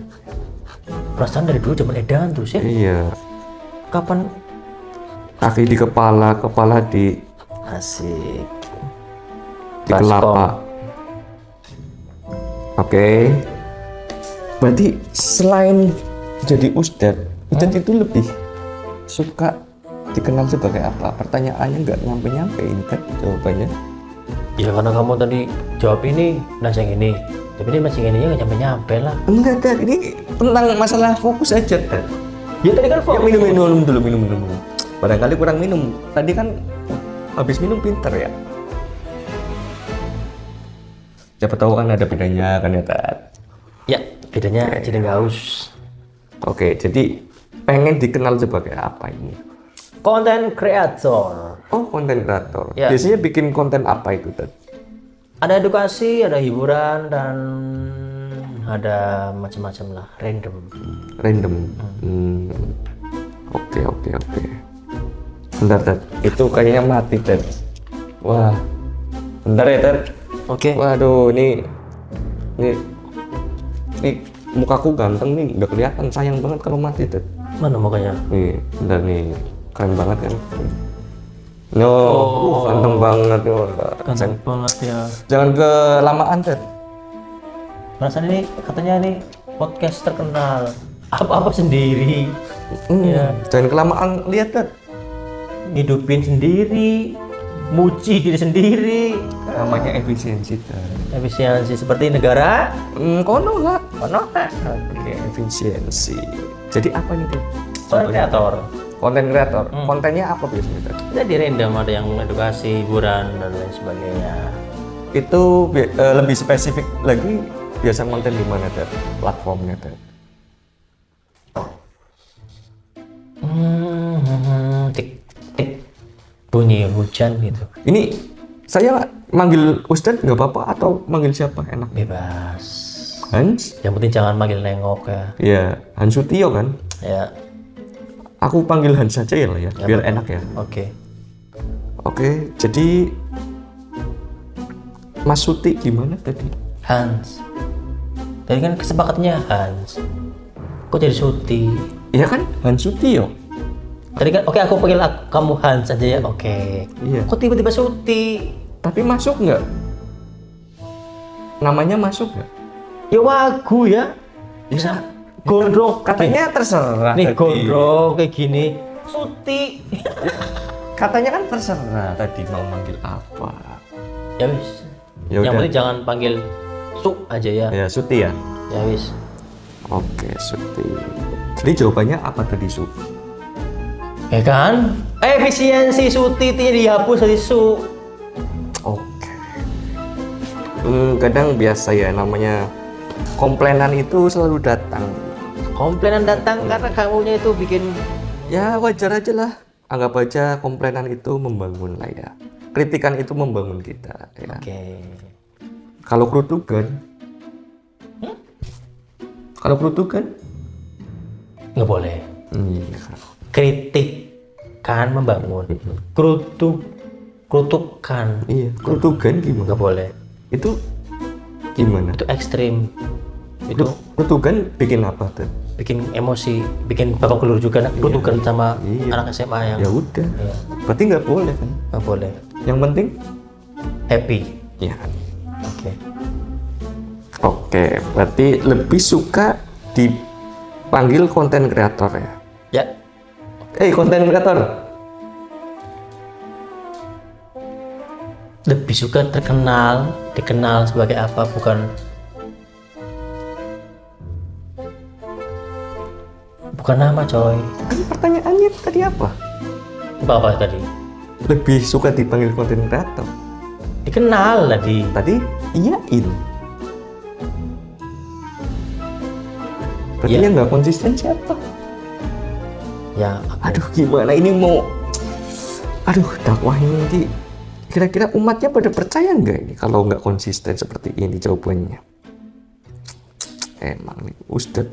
Perasaan dari dulu zaman edan terus ya. Iya, Kapan kaki di kepala, kepala di asik? kelapa. Oke. Berarti selain jadi ustadz itu lebih suka dikenal sebagai apa? Pertanyaannya nggak nyampe ini kan jawabannya. Ya karena kamu tadi jawab ini, nah yang ini. Tapi ini masih ini nggak nyampe lah. Enggak, Dad. Ini tentang masalah fokus aja, Dad. Ya tadi kan Ya, minum dulu. Barangkali kurang minum. Tadi kan habis minum pinter ya. Siapa tahu kan ada bedanya kan ya, Dad. Ya bedanya jadi nggak haus. Oke, jadi pengen dikenal sebagai apa ini? Content creator. Oh, konten kreator. Ya. Biasanya bikin konten apa itu, Dad? Ada edukasi, ada hiburan, dan ada macam-macam lah, random. Random. Oke. Bentar, Dad. Itu kayaknya mati, Dad. Wah. Bentar ya, Dad. Oke. Waduh, ini mukaku ganteng nih, udah kelihatan. Sayang banget kalau mati, Dad. Mana mukanya? Nih, bentar nih. Keren banget kan? No, ganteng banget. Ganteng banget ya. Jangan kelamaan, Dad. Perasaan ini katanya nih podcast terkenal. Apa-apa sendiri. Ya. Jangan kelamaan lihat, Dad. Hidupin sendiri, muji diri sendiri. Namanya efisiensi, Dad. Efisiensi seperti negara. Kono lah. Kono. Oke, efisiensi. Jadi apa nih, Dad? Content kreator. Konten kreator. Kontennya apa biasanya, Dad? Jadi random, ada yang edukasi, hiburan, dan lain sebagainya. Itu lebih spesifik lagi, biasa konten di mana, Dad? Platformnya, Dad? Tik tik bunyi hujan gitu. Ini saya manggil Ustadz nggak apa-apa atau manggil siapa enak? Bebas. Hans? Yang penting jangan manggil nengok ya. Ya, Hans Sutio kan? Ya. Aku panggil Hans saja ya lah ya, biar enak ya. Oke. Oke, jadi Mas Suti gimana tadi? Hans. Tadi kan kesepakatnya Hans. Kok jadi Suti? Iya kan, Hans Sutio. Tadi kan oke aku panggil kamu Hans aja ya. Oke. Iya. Kok tiba-tiba Suti? Tapi masuk nggak? Namanya masuk nggak? Ya wagu ya. Bisa gondrong Katanya terserah. nih tadi. gondrong kayak gini. Suti. Katanya kan terserah tadi mau manggil apa. Ya wis. Ya Yang udah. penting jangan panggil Su aja ya. Ya Suti ya. Ya wis. Oke, Suti. Jadi jawabannya apa tadi, Su? Ya kan? Efisiensi Suti itu dihapus dari Su. Oke. Kadang biasa ya namanya komplainan itu selalu datang. Komplainan datang karena kamunya itu bikin Ya wajar aja lah. Anggap aja komplainan itu membangun lah ya. Kritikan itu membangun kita ya. oke. Kalau kerutukan, kalau kerutukan, Nggak boleh. iya. Kritik kan membangun. Kutukan Iya. Kerutukan gimana? nggak boleh. Itu gimana? Itu ekstrim. Itu Kerutukan bikin apa tuh? bikin emosi, bikin babak belur juga. Kutukan sama Iya. anak SMA yang Ya udah. Iya. Berarti nggak boleh kan? nggak boleh. Yang penting, Happy. ya. Oke. Oke, berarti lebih suka dipanggil konten kreator ya? Ya. Konten kreator. Lebih suka dikenal sebagai apa, bukan nama coy. Pertanyaannya tadi apa? Apa tadi? Lebih suka dipanggil konten kreator. Dikenal tadi. Tadi iyain. Berarti Iya. yang nggak konsisten siapa? Ya, Aduh, gimana ini mau? Aduh, dakwah ini nanti kira-kira umatnya pada percaya nggak ini kalau nggak konsisten seperti ini jawabannya? Emang nih, Ustadz.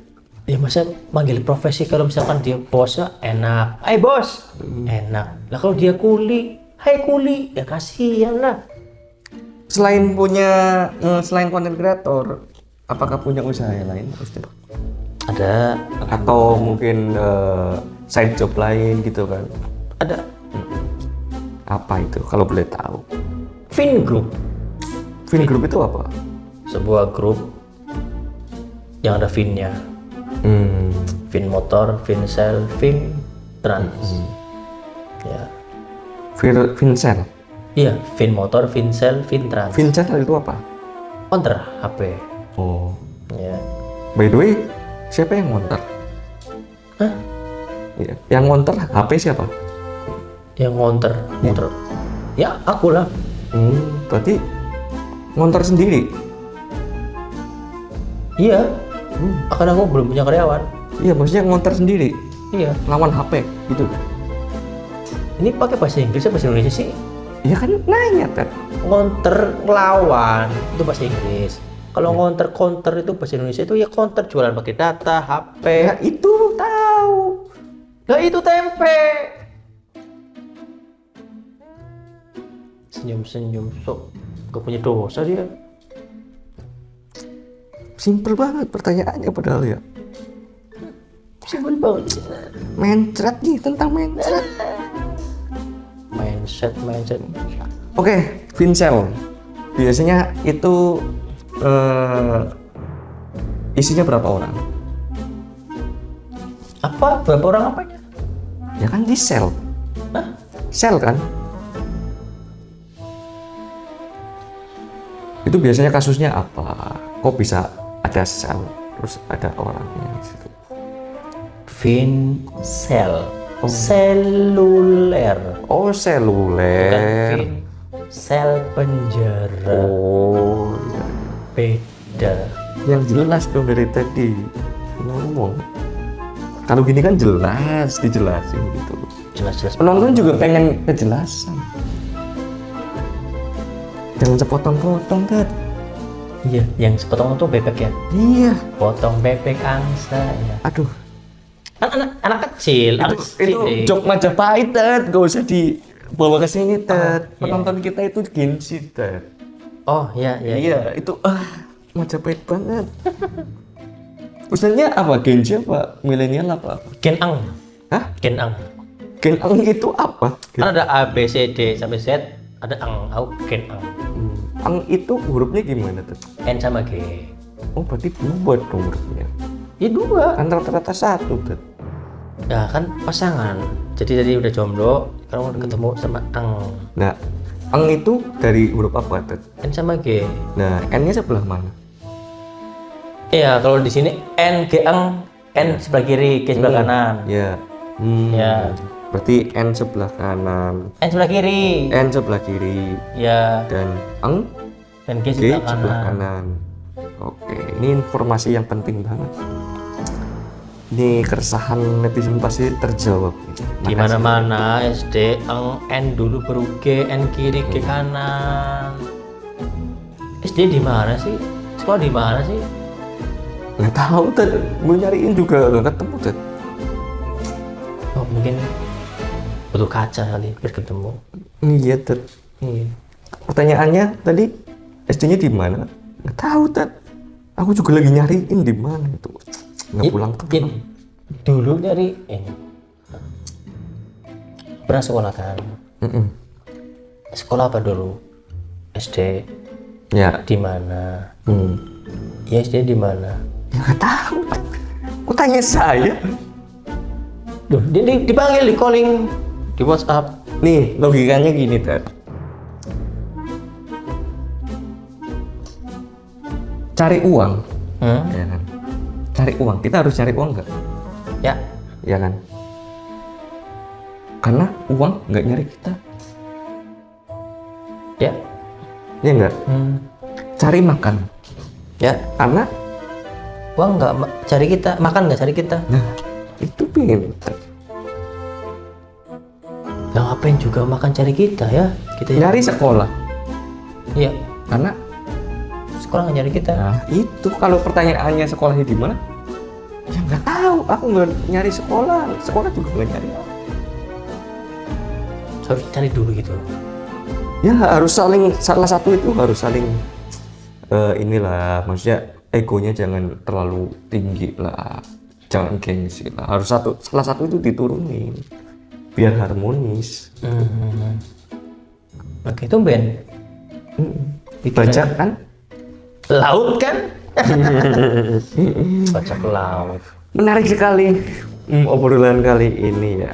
Ya masa manggil profesi kalau misalkan dia bosnya enak, hai bos, enak. Lah kalau dia kuli, hai kuli, ya kasihan lah. Selain konten kreator, apakah punya usaha yang lain, Ustadz? Ada, Atau mungkin side job lain gitu kan? ada Apa itu kalau boleh tahu? Fin Group, Fin Group itu apa? sebuah grup yang ada Finnya, Fin Motor, Fin Sel, Fin Trans. Ya, Vincel. iya, Fin Motor, Fin Sel, Fin Trans. Vincel itu apa? Counter HP. Oh. Ya. By the way, siapa yang ngonter? Hah? Iya. Yang ngonter HP siapa? Yang ngonter. Ya, aku lah. Berarti ngonter sendiri? Iya. Akan aku belum punya karyawan. Iya, maksudnya ngonter sendiri? Iya. Lawan HP gitu? Ini pakai bahasa Inggris atau bahasa Indonesia sih? Iya kan nanya, Ted. Ngonter ngelawan itu bahasa Inggris. Kalau ngonter counter itu bahasa Indonesia itu ya counter, jualan pakai data, HP. Ya itu tahu. Nah itu tempe. Senyum-senyum sok gak punya dosa dia. Simpel banget pertanyaannya padahal ya. Simpel banget. Mencret nih, tentang mencret. Mindset. Oke, Vincel. Biasanya itu isinya berapa orang? Apa? Berapa orang apanya? Ya kan di sel. Hah? Sel kan? Itu biasanya kasusnya apa? Kok bisa ada sel terus ada orangnya di situ? Vincel. Seluler. Oh, Bukan seluler. Vin. Sel penjara. Oh, iya. Beda. Yang jelas dong dari tadi ngomong. Kalau gini kan jelas, dijelasin gitu. Jelas-jelas. Penonton juga pengen kejelasan. Jangan sepotong-potong, Ted. Iya, yang sepotong itu bebek ya. Iya. Potong bebek angsa ya. Aduh, Anak kecil, itu jok Majapahit, Ted. Gak usah dibawa ke sini, Ted. iya. Penonton kita itu Gensi, Ted. Oh iya. Iya, itu Majapahit banget. Ustaznya apa? Gensi apa? Milenial apa? Gen Ang. Hah? Gen Ang. Gen Ang itu apa? Kan ada A, B, C, D sampai Z, ada Ang. Aku Gen Ang. Ang itu hurufnya gimana, Ted? N sama G. Oh, berarti dua dong hurufnya. Ya dua. Kan rata-rata satu, Ted. Ya kan pasangan. Jadi tadi udah jomblo, sekarang udah ketemu sama Ang. Nah, Ang itu dari huruf apa, Ted? N sama G. Nah, N-nya sebelah mana? Iya, kalau di sini N, G, Ang, N sebelah kiri, G sebelah kanan. Ya. Ya. Berarti N sebelah kanan, N sebelah kiri. N sebelah kiri, Ya. dan Ang Dan G G sebelah sebelah kanan. kanan. Oke, ini informasi yang penting banget. Ini keresahan netizen pasti terjawab. Di mana-mana SD Ang N dulu baru G, N kiri, G kanan. SD di mana sih? Sekolah di mana sih? Nggak tahu, Ted. Gue nyariin juga nggak ketemu, Ted. Oh, mungkin butuh kaca kali biar ketemu. Iya, Ted. Iya. Pertanyaannya tadi SD-nya di mana? Nggak tahu, Ted. Aku juga lagi nyariin di mana itu. Nggak pulang tuh. Dulu dari ini pernah sekolah kan? Sekolah apa dulu? SD Ya. di mana? Ya SD di mana? Ya nggak tahu. Kok tanya saya? Duh, dipanggil, di calling, di WhatsApp. Nih, logikanya gini, Ted. Cari uang, ya kan? Cari uang. Kita harus cari uang nggak? Ya. Ya kan? Karena uang nggak nyari kita. Ya. Ya nggak? Cari makan. Ya. Karena, Uang nggak cari kita, makan nggak cari kita. nah, itu pintar. Lah ngapain juga makan cari kita ya? Kita Nyari sekolah. Iya, Karena sekolah nggak nyari kita. nah, itu kalau pertanyaannya sekolahnya di mana? Ya nggak tahu. Aku nggak nyari sekolah. Sekolah juga nggak nyari. Harus cari dulu gitu. Ya harus saling, salah satu itu harus saling inilah, maksudnya egonya jangan terlalu tinggi lah, jangan gengsi lah, harus salah satu itu diturunin biar harmonis. Oke, tumben. Baca kan? Laut kan? Baca ke laut. Menarik sekali obrolan kali ini ya.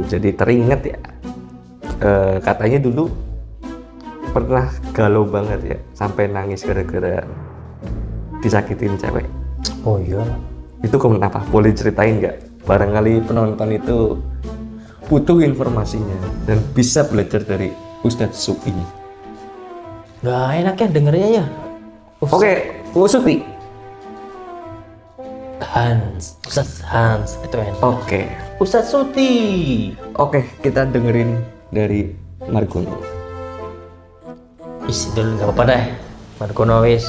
Jadi teringat ya, katanya dulu pernah galau banget ya, sampai nangis gara-gara disakitin cewek. Oh iya. Itu kenapa? Boleh ceritain nggak? Barangkali penonton itu butuh informasinya dan bisa belajar dari Ustadz Supi. Nggak enak ya dengernya ya. Oke, Supi. Ustadz Hans itu enak. Oke, Ustadz Suti. oke, kita dengerin dari Margono. Isi dulu nggak apa-apa deh. Margono wis.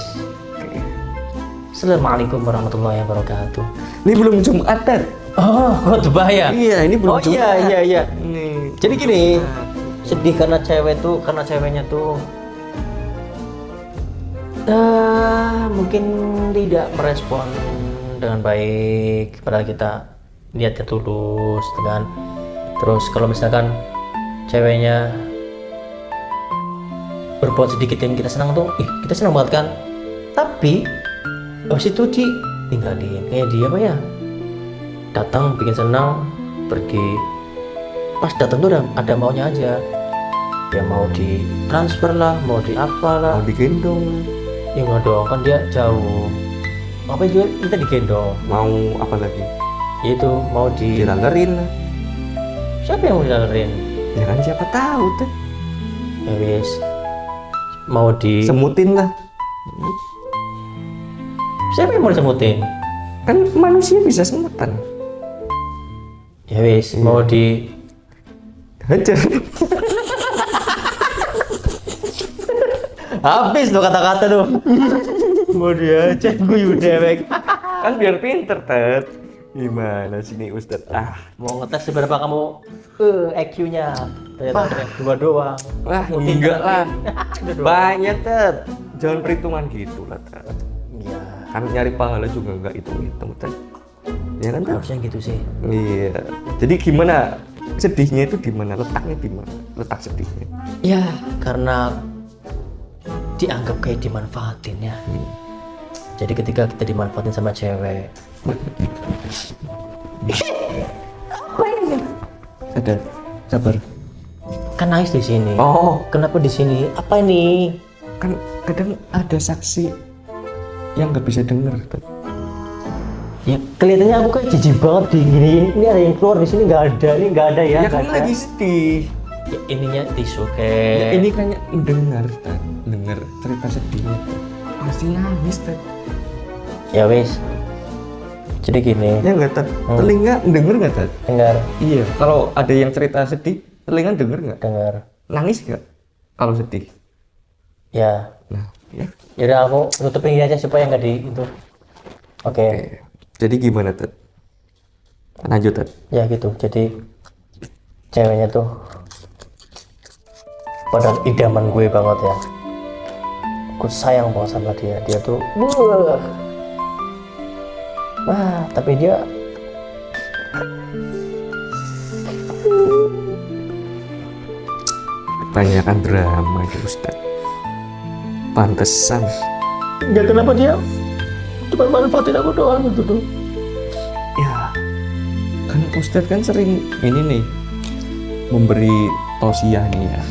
Assalamualaikum warahmatullahi wabarakatuh. Ini belum Jumat, Ted. Oh, kok bahaya? Iya, ini belum Oh Jumat. iya. Nih. Jadi gini, sedih karena ceweknya tuh mungkin tidak merespon dengan baik, padahal kita niatnya tulus, kan. Terus kalau misalkan ceweknya berbuat sedikit yang kita senang tuh, kita senang banget kan. Tapi habis itu tinggalin. Kayak dia apa ya? Datang bikin senang, pergi. Pas datang tuh ada maunya aja. Ya mau di transfer lah, mau di apalah. Mau digendong, Ya nggak dong, kan dia jauh. Apa juga kita digendong? mau apa lagi? Ya itu mau di. Dilanggarin lah. Siapa yang mau dilalurin? Ya kan siapa tahu, Ted. Ya wis. Mau di. Semutin lah. Siapa yang mau disemutin? Kan manusia bisa semutan. Ya wis, mau di. Hajar. Habis tuh kata-kata tuh. Mau dia cek gue dewek. Kan biar pinter, Ted. Gimana sih nih Ustadz? Mau ngetes seberapa kamu IQ-nya? Ternyata dua doang. Wah, enggak lah. Banyak, Ted. Jangan perhitungan gitu lah, Ted. Iya. Kan nyari pahala juga nggak hitung-hitung, Ted. Ya kan, Ted? Harusnya gitu sih. Iya. Jadi gimana? Sedihnya itu di mana? Letaknya di mana? Letak sedihnya. Ya, karena dianggap kayak dimanfaatin ya. Jadi ketika kita dimanfaatin sama cewek, Sabar. kan nangis di sini. Oh, Kenapa di sini? Apa ini? kan kadang ada saksi yang nggak bisa denger, Ted. Ya kelihatannya aku kayak jijik banget di gini. Ini ada yang keluar di sini nggak ada. Ini nggak ada ya. Ya nggak kan ada. lagi sedih. Ya, ininya tisu Ya, kayak. ini kayaknya dengar, Ted. Dengar cerita sedihnya. Pasti nangis, Ted. Ya wis. Jadi gini. Ya nggak, Ted? Telinga denger nggak, Ted? Dengar, Iya. Kalau ada yang cerita sedih, telinga denger nggak? dengar. Nangis nggak? Kalau sedih. Ya. Nah, ya. Yaudah aku tutupin ini aja supaya nggak di itu. Oke. Jadi gimana, Ted? Lanjut, Ted. Ya gitu. Jadi ceweknya tuh pada idaman gue banget ya. Aku sayang banget sama dia. Dia tuh wah, tapi dia Tanyakan drama ya, Ustaz. Pantesan. nggak, kenapa dia cuma manfaatin aku doang gitu tuh. Ya, kan Ustaz kan sering ini nih memberi tausiah nih ya.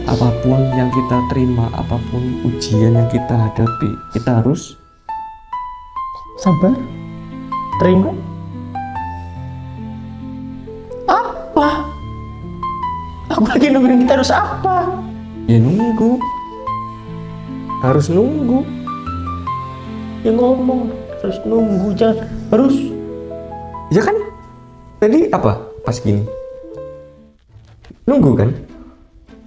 Apapun yang kita terima, apapun ujian yang kita hadapi, kita harus Sabar, terima. Apa? Aku lagi nungguin kita harus apa? ya nunggu. Harus nunggu. Ya ngomong harus nunggu, jangan harus. Ya kan tadi apa? pas gini. Nunggu kan?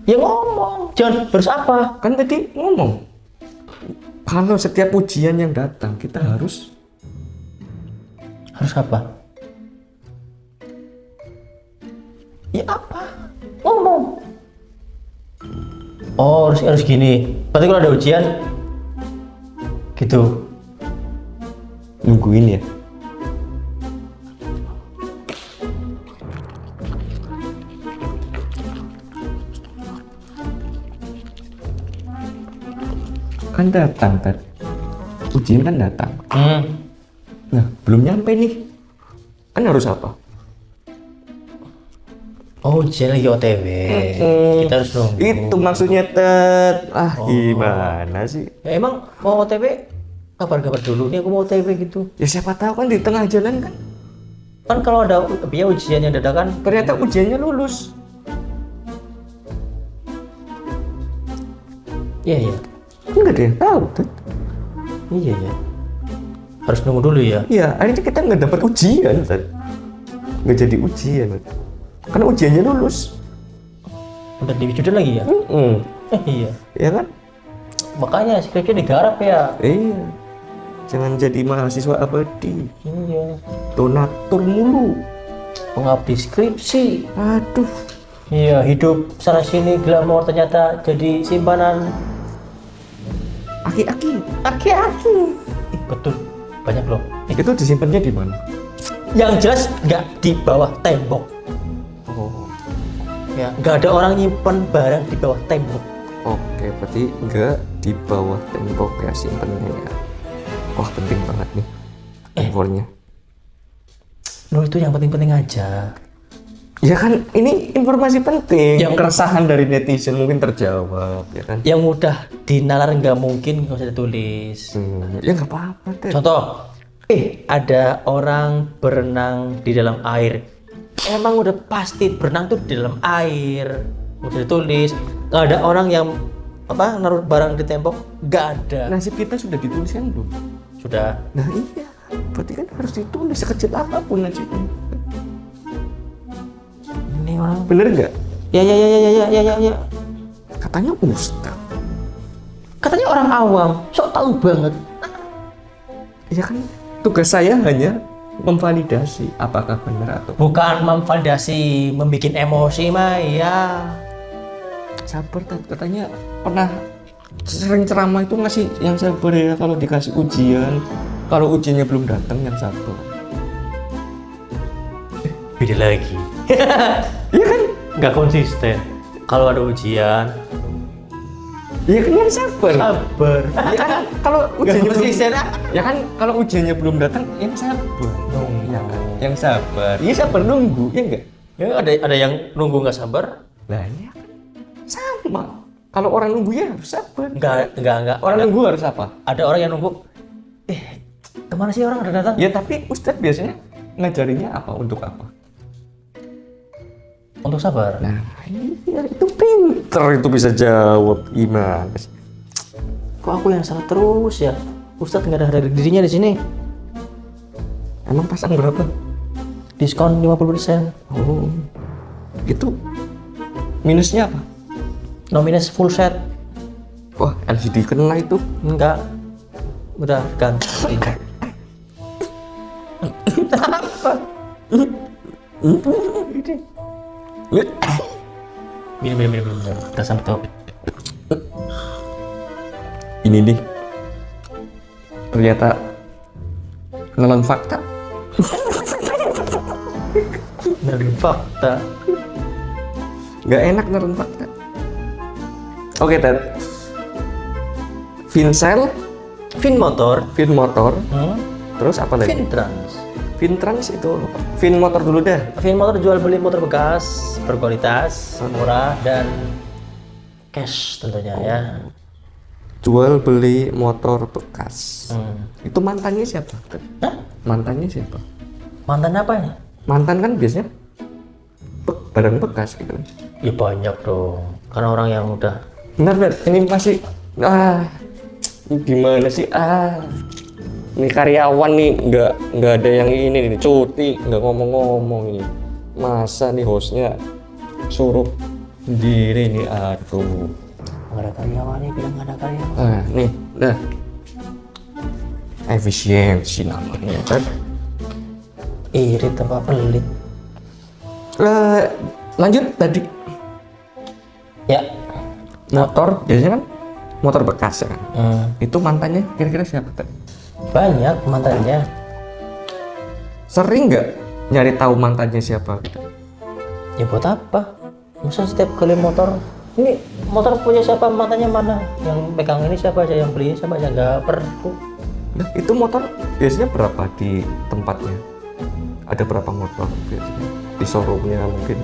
Ya ngomong, jangan harus apa? Kan tadi ngomong. Kalau setiap ujian yang datang kita harus apa? Ya apa? Ngomong. Oh, harus gini. Berarti kalau ada ujian gitu. nungguin ya. Kan datang kan, ujian kan datang. Nah, belum nyampe nih, kan harus apa? Oh, ujian lagi OTW. Kita harus nunggu. Itu maksudnya Tet. Gimana sih? Ya, emang mau OTW kabar-kabar dulu nih aku mau OTW gitu. Ya siapa tahu kan di tengah jalan kan, Kan kalau ada ujian yang dadakan, ternyata ujiannya lulus. iya. Kan nggak ada yang tahu Tet. Iya. Harus nunggu dulu ya. Iya, akhirnya kita nggak dapat ujian Tet. Nggak jadi ujian Tet. Karena ujiannya lulus. Udah di wisuda lagi ya? Iya. Ya kan? Makanya skripsi digarap ya. Iya. Jangan jadi mahasiswa abadi. Iya. Donatur mulu. Pengabdi skripsi. Aduh. Iya, hidup sana sini glamor ternyata jadi simpanan Aki-aki. aki-aki. Betul, banyak loh. Itu disimpannya di mana? Yang jelas nggak di bawah tembok. Oh. Ya, nggak ada orang nyimpen barang di bawah tembok. Oke, berarti enggak di bawah tembok ya simpennya ya. Wah, penting banget nih infonya. Loh, itu yang penting-penting aja. Ya kan, ini informasi penting. Yang keresahan dari netizen mungkin terjawab, ya kan? Yang mudah dinalar nggak mungkin nggak usah ditulis. Ya nggak apa-apa, Ted. Contoh, ada orang berenang di dalam air. Emang udah pasti berenang tuh di dalam air. Udah ditulis. Nggak ada orang yang naruh barang di tembok. Nggak ada. Nasib kita sudah dituliskan belum? Sudah. Nah iya, berarti kan harus ditulis sekecil apapun nasibnya. Ini orang. Bener nggak? Ya. Katanya ustaz. Katanya orang awam. Sok tahu banget. Ya kan, tugas saya hanya memvalidasi apakah benar atau Bukan memvalidasi, membuat emosi mah ya. sabar. Katanya pernah sering ceramah itu ngasih yang sabar ya kalau dikasih ujian. Kalau ujiannya belum datang yang sabar. Beda lagi. Iya kan? Nggak konsisten. Kalau ada ujian, Iya kan yang sabar. sabar. Ya kan kalau Nggak ujiannya belum konsisten. Ya kan kalau ujiannya belum datang yang sabar. Nunggu. Ya kan? Yang sabar. Iya sabar nunggu, ya enggak? Ya ada yang nunggu nggak sabar. Lah ini kan sama. Kalau orang nunggu ya harus sabar. Nggak. Orang nunggu harus apa? Ada orang yang nunggu. Kemana sih orang udah datang? Ya tapi Ustadz biasanya ngajarinnya apa untuk apa? Untuk sabar. Nah, iya itu pinter itu bisa jawab gimana sih? Kok aku yang salah terus ya? Ustadz nggak ada harga dirinya di sini. Emang pasang berapa? Diskon 50%. Oh, itu minusnya apa? No minus full set. Wah, LCD kena itu. Enggak. Udah ganti. Minum. Udah sampai top. Ini nih, ternyata nelen fakta. Dari fakta. Nggak enak nelen fakta. Oke, Ted. Vincel, Finmotor. Finmotor, terus apa lagi? Fintrans. Fintrans itu Finmotor dulu deh. Finmotor jual beli motor bekas berkualitas, murah dan cash tentunya ya. Jual beli motor bekas. Itu mantannya siapa? Hah? Mantannya siapa? Mantan apa ini? Mantan kan biasanya barang bekas gitu. Ya banyak dong. Karena orang yang udah Benar, ini masih ini gimana sih? Ini karyawan nih nggak ada yang ini nih cuti, nggak ngomong-ngomong ini. Masa nih hostnya suruh sendiri nih, aduh. Nggak ada karyawannya, bilang nggak ada karyawan. Nih, dah. Efisiensi namanya kan. Irit apa pelit? Lanjut tadi. Ya. Motor, biasanya kan motor bekas ya kan. Itu mantannya kira-kira siapa tadi? Banyak mantannya. Sering nggak nyari tahu mantannya siapa gitu? Ya buat apa? Masa setiap kali motor, ini motor punya siapa, mantannya mana? Yang pegang ini siapa aja, yang beli siapa aja, nggak perlu. Nah, itu motor biasanya berapa di tempatnya? Ada berapa motor biasanya? Di showroomnya mungkin?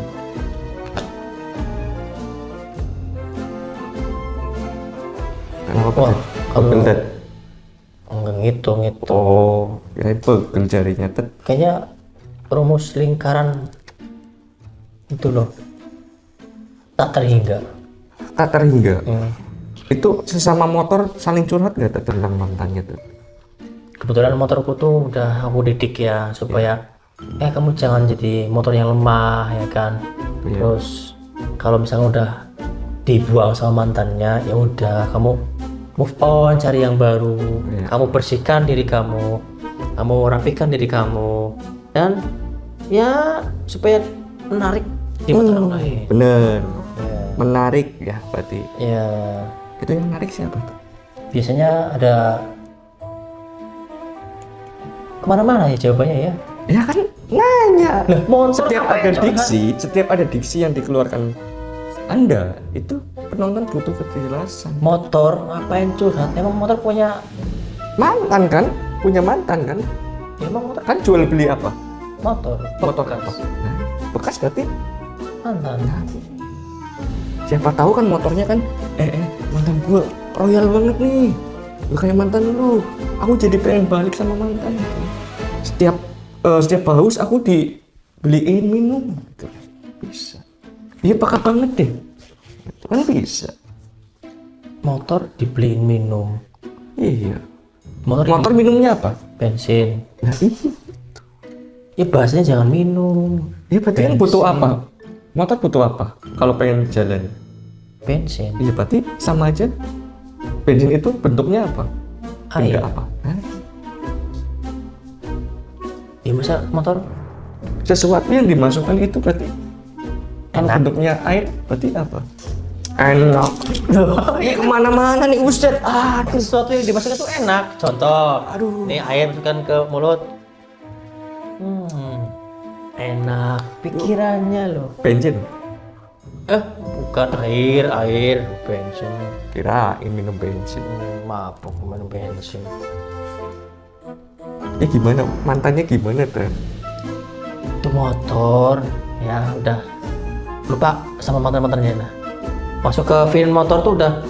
Kenapa? Wah, kalau- pegel dat? Nggak ngitung itu. Oh, ya pegel jarinya tet. Kayaknya rumus lingkaran itu loh. Tak terhingga. Tak terhingga. Itu sesama motor saling curhat gak Tet, tentang mantannya tuh? Kebetulan motorku tuh udah aku didik ya supaya kamu jangan jadi motor yang lemah ya kan. Iya. Terus kalau misalnya udah dibuang sama mantannya, ya udah kamu move on, cari yang baru. Iya. Kamu bersihkan diri kamu rapikan diri kamu, dan ya supaya menarik di mata orang lain. Bener. Ya. Menarik ya berarti. Ya, Itu yang menarik siapa tuh? biasanya ada kemana-mana ya jawabannya ya. Ya kan nanya. Motor Setiap apa ada yang curhat? diksi yang dikeluarkan Anda itu penonton butuh kejelasan. Motor ngapain curhat? Emang motor punya, Mantan kan? Punya mantan kan? ya emang motor Kan jual beli apa? motor Motor bekas. apa? Nah, bekas berarti Mantan. siapa tahu kan motornya kan mantan gue royal banget nih, gak kayak mantan lu. Aku jadi pengen balik sama mantan. Setiap haus aku dibeliin minum gitu. Bisa. Iya peka banget deh. Kan bisa. Motor dibeliin minum. Iya. Motor Minumnya apa? bensin. Nah iya. Ya bahasanya jangan minum. Iya berarti kan butuh apa? Motor butuh apa? Kalau pengen jalan. Bensin. Iya berarti sama aja. Bensin itu bentuknya apa? Air. Enggak apa? Hah? Ya masa motor Sesuatu yang dimasukkan itu berarti kalau enak. bentuknya air berarti apa? Enak. Ini kemana-mana nih Ustadz. Aduh. Sesuatu yang dimasukkan itu enak. Contoh. Aduh. Nih air masukkan ke mulut. Enak pikirannya loh. Bensin. Bukan air bensin. Kirain minum bensin. Mabuk minum bensin. Gimana? Mantannya gimana tuh? Itu motor ya udah lupa sama mantannya. Nah, masuk ke film motor tuh udah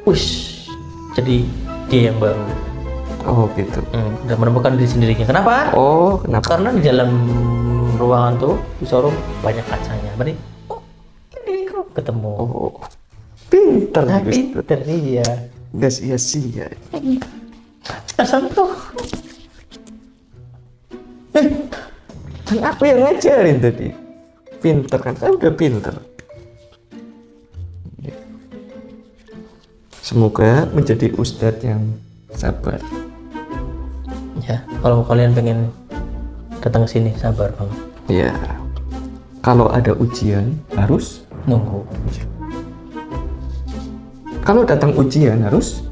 wish jadi dia yang baru. Oh gitu. Udah menemukan diri sendirinya. Kenapa? Oh kenapa? Karena di dalam ruangan tuh di showroom banyak kacanya. Berarti ini kok ketemu. Oh pinter Nah, Ustadz. pinter iya. Nggak sia-sia. Asal tuh. Kan aku yang ngajarin tadi. Pinter kan? Saya udah pinter. Semoga menjadi ustadz yang sabar. Ya, kalau kalian pengen datang ke sini sabar bang. Ya. Kalau ada ujian harus. Nunggu. Kalau datang ujian harus.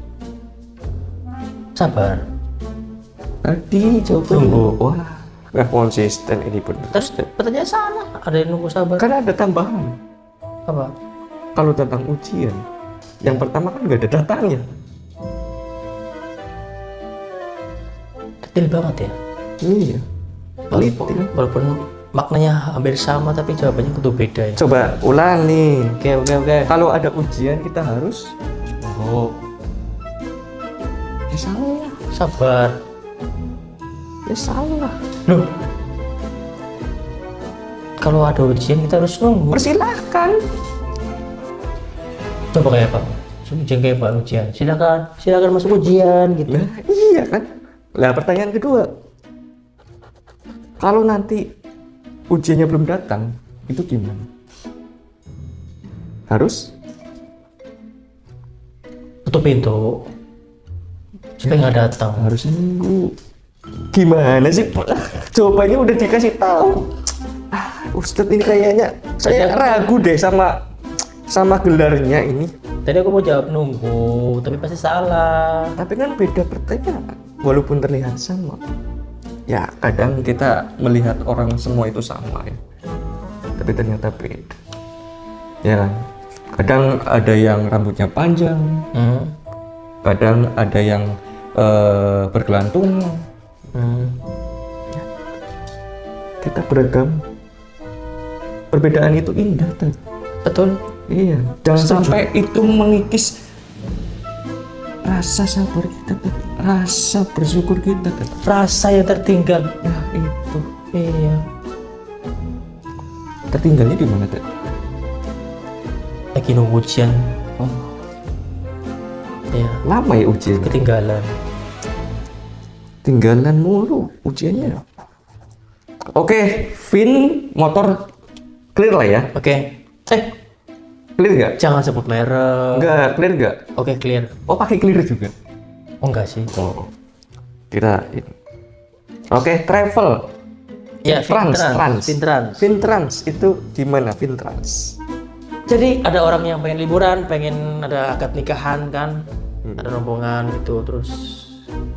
Sabar. Tadi jawabannya. Wah, nggak konsisten ini bener. Terus pertanyaan salah. Ada yang nunggu sabar. Kan ada tambahan. Apa? Kalau datang ujian, yang pertama kan nggak ada datangnya. Detail banget ya. Iya. Walaupun maknanya hampir sama tapi jawabannya kudu beda ya. Coba ulang nih. Oke. Kalau ada ujian kita harus. Oh. Ya salah. Sabar. Ya salah. Loh. Kalau ada ujian kita harus nunggu. Persilahkan. Coba kayak apa? Ujian kayak apa ujian? Silakan masuk ujian gitu. Nah, iya kan. Nah pertanyaan kedua. Kalau nanti ujiannya belum datang, itu gimana? Harus tutup pintu supaya nggak datang. harus nunggu. Gimana sih? Jawabannya udah dikasih tahu. Ustadz ini kayaknya saya ragu deh sama gelarnya ini. Tadi aku mau jawab nunggu, tapi pasti salah. Tapi kan beda pertanyaan, walaupun terlihat sama. Ya kadang kita melihat orang semua itu sama ya, tapi ternyata beda. Ya kan? Kadang ada yang rambutnya panjang, kadang ada yang bergelantungan. Kita beragam. Perbedaan itu indah, Tan. Betul. Iya. Jangan sampai itu mengikis rasa sabar kita, Tan. Rasa bersyukur kita, Tan. Rasa yang tertinggal. Ya itu. Iya. Tertinggalnya di mana, Tan? Lagi nunggu ujian. Oh, Iya. lama ya ujian. Ketinggalan. Tinggalan mulu ujiannya. Oke, Vin motor clear lah ya. Oke. Clear nggak? Jangan sebut merek. Nggak, clear nggak? Oke, clear. Oh, pakai clear juga. Oh, enggak sih. Oh, kirain. Oke, travel. Ya, Trans. Vintrans. Vintrans itu gimana Vintrans? Jadi ada orang yang pengen liburan, pengen ada akad nikahan kan, ada rombongan gitu, terus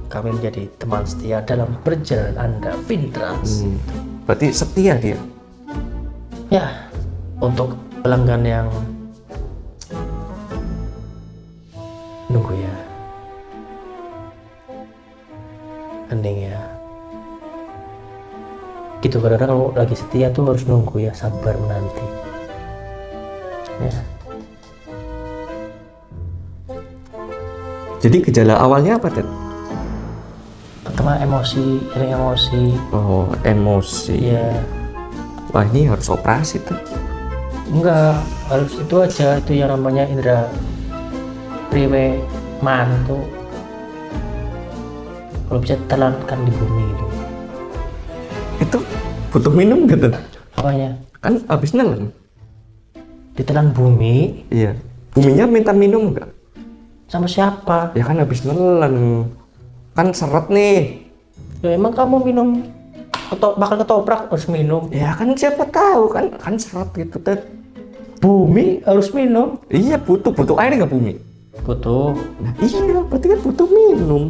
kami menjadi teman setia dalam perjalanan Anda, Vintrans. Berarti setia dia. Ya, untuk pelanggan yang nunggu ya, hening ya. Gitu, kadang-kadang kalau lagi setia tuh harus nunggu ya, sabar menanti. Ya. Jadi gejala awalnya apa, Ted? Pertama emosi, sering emosi. Oh, emosi. Ya, Wah, ini harus operasi tuh. enggak harus itu aja, itu yang namanya indera priwe mantu. Kalau bisa telankan di bumi itu. Itu butuh minum gitu. Apanya? Kan habis nelen. Ditelan bumi Iya. Buminya minta minum nggak? sama siapa? Ya kan habis nelen. Kan seret nih. Ya emang kamu minum bakal ketoprak harus minum. Ya kan siapa tahu kan seret gitu, Ted. Bumi harus minum. Iya, butuh air nggak bumi? Butuh. Nah, iya, berarti kan butuh minum.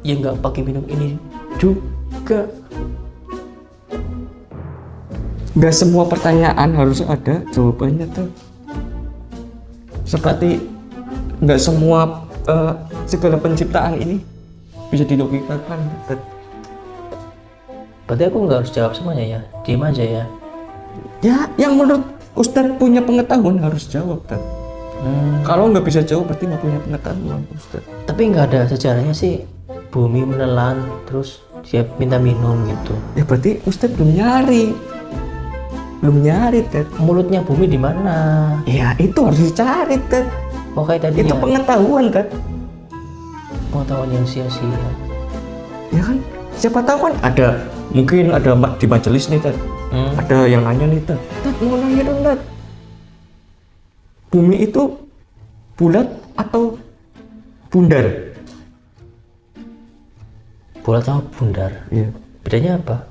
Ya nggak pakai minum ini juga. Nggak semua pertanyaan harus ada jawabannya tuh. Seperti nggak semua segala penciptaan ini bisa dilogikakan. Berarti aku nggak harus jawab semuanya ya, diem aja ya. Ya, yang menurut Ustadz punya pengetahuan harus jawab, Tad. Kalau nggak bisa jawab berarti nggak punya pengetahuan, Ustadz. Tapi nggak ada sejarahnya sih bumi menelan terus dia minta minum gitu. Ya berarti Ustadz belum nyari, Tad. Mulutnya bumi di mana? Ya itu harus dicari, Tad. Oh kayak tadi Itu ya, pengetahuan, Tad. pengetahuan yang sia-sia. Ya kan, siapa tahu kan mungkin ada di majelis nih, Tad. Ada yang nanya nih, Tad. Tad, mau nanya dong, Tad. Bumi itu bulat atau bundar? Bulat sama bundar. Iya. Bedanya apa?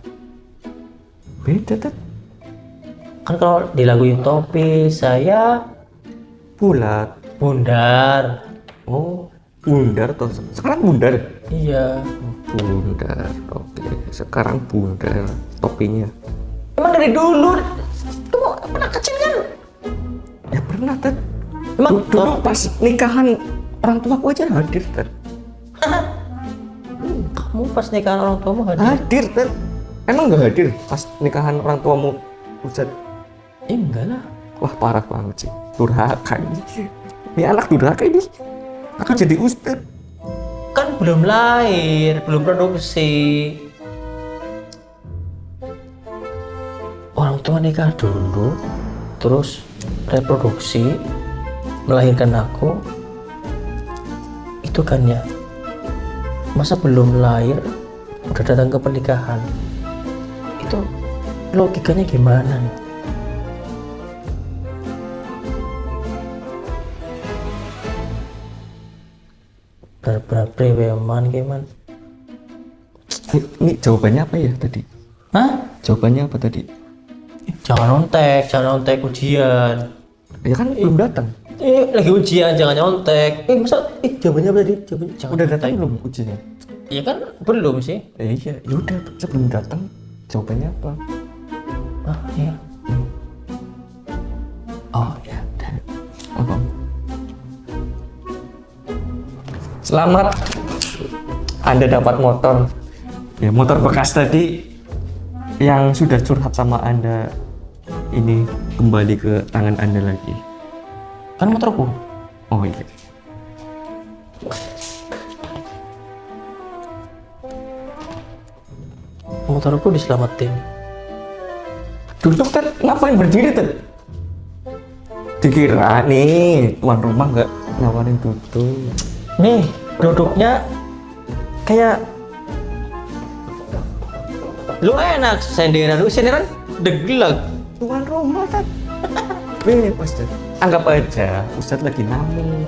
Beda, Tad. Kan kalau di lagu Utopia saya Bulat. bundar. Oh, bundar atau sekarang bundar? Iya. Bundar. Oke, sekarang bundar topinya. Emang dari dulu itu pernah kecil kan? Ya pernah, Tad. Emang Dulu pas nikahan orang tuaku aja hadir, Tad. kamu pas nikahan orang tuamu hadir? Hadir, Tad. Emang nggak hadir pas nikahan orang tuamu, Ustaz? Enggak lah. Wah, parah banget sih. Durhaka ini. Ini anak durhaka ini. Akan jadi Ustaz. Kan belum lahir, belum produksi. Orang tua nikah dulu, terus reproduksi, melahirkan aku. Itu kan ya. Masa belum lahir udah datang ke pernikahan? Itu logikanya gimana nih? Preman gimana? Ini jawabannya apa ya tadi? Hah? Jawabannya apa tadi? Jangan nyontek ujian. Ya kan belum datang. Lagi ujian, jangan nyontek. Masa jawabannya apa tadi? Jawabannya jangan Udah datang nyontek. belum ujiannya? Iya kan belum sih. Iya, yaudah sebelum datang jawabannya apa? Ah iya. Oh ya udah. Apa? Selamat, Anda dapat motor. Ya, motor bekas tadi yang sudah curhat sama Anda ini kembali ke tangan Anda lagi. Kan motorku. Oh iya. Motorku diselamatin. Duduk Ted, ngapain berdiri Ted? Dikira nih tuan rumah nggak nawarin duduk. Nih, duduknya kayak lu enak senderan degelak. Tuan rumah Ted. Bebas Ted. Anggap aja Ustadz lagi namu.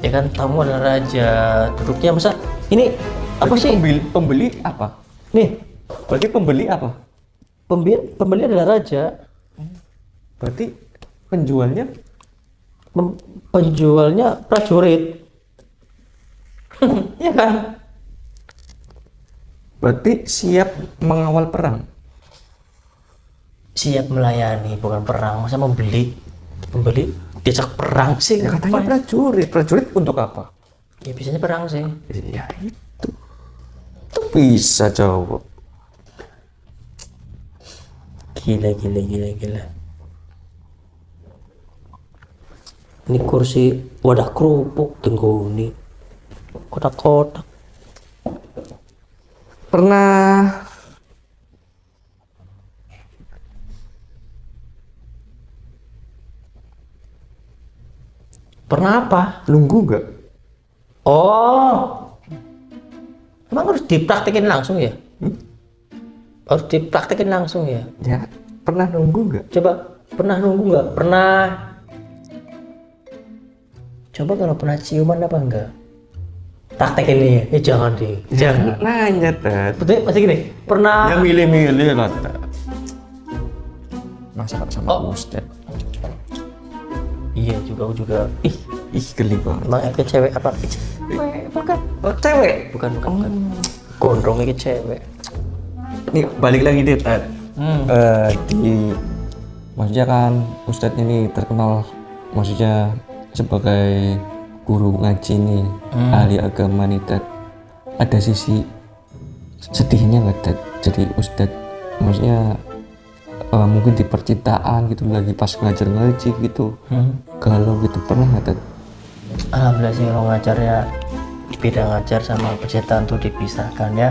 Ya kan tamu adalah raja. Duduknya masa ini apa Berarti sih? Pembeli apa? Nih, Berarti pembeli apa? pembeli adalah raja. Berarti penjualnya Penjualnya prajurit. Ya kan? berarti siap mengawal perang. Siap melayani, bukan perang. Masa membeli diajak perang sih? Ya katanya ngapain? prajurit. Prajurit untuk apa? Ya biasanya perang sih. Ya itu. Itu bisa jawab. Gila. Ini kursi wadah kerupuk tenggoni. Kotak-kotak. Pernah Pernah apa? nunggu nggak? Oh. Emang harus dipraktekin langsung ya? Harus dipraktekin langsung ya? Ya, pernah nunggu nggak? Coba, pernah nunggu nggak? Pernah. Coba kalau pernah ciuman apa enggak? Praktekin nih ya? Jangan deh. Jangan. Nanya Ted. Betul, masih gini. Pernah. Ya milih-milih lah Ted. Masa sama Ustadz? Iya juga, aku juga. Ih geli banget. Emang ke cewek apa? Cewek, bukan. Oh, cewek? Bukan. Gondrong ke cewek. Nih balik lagi deh Ted. Maksudnya kan Ustadz ini terkenal maksudnya sebagai guru ngaji nih, ahli agama nih Ted. Ada sisi sedihnya nggak Ted? Jadi Ustadz maksudnya mungkin di percintaan gitu lagi pas ngajar ngaji gitu, galau gitu, pernah nggak Ted? Alhamdulillah sih kalau ngajarnya bidang ngajar sama percintaan tuh dipisahkan ya.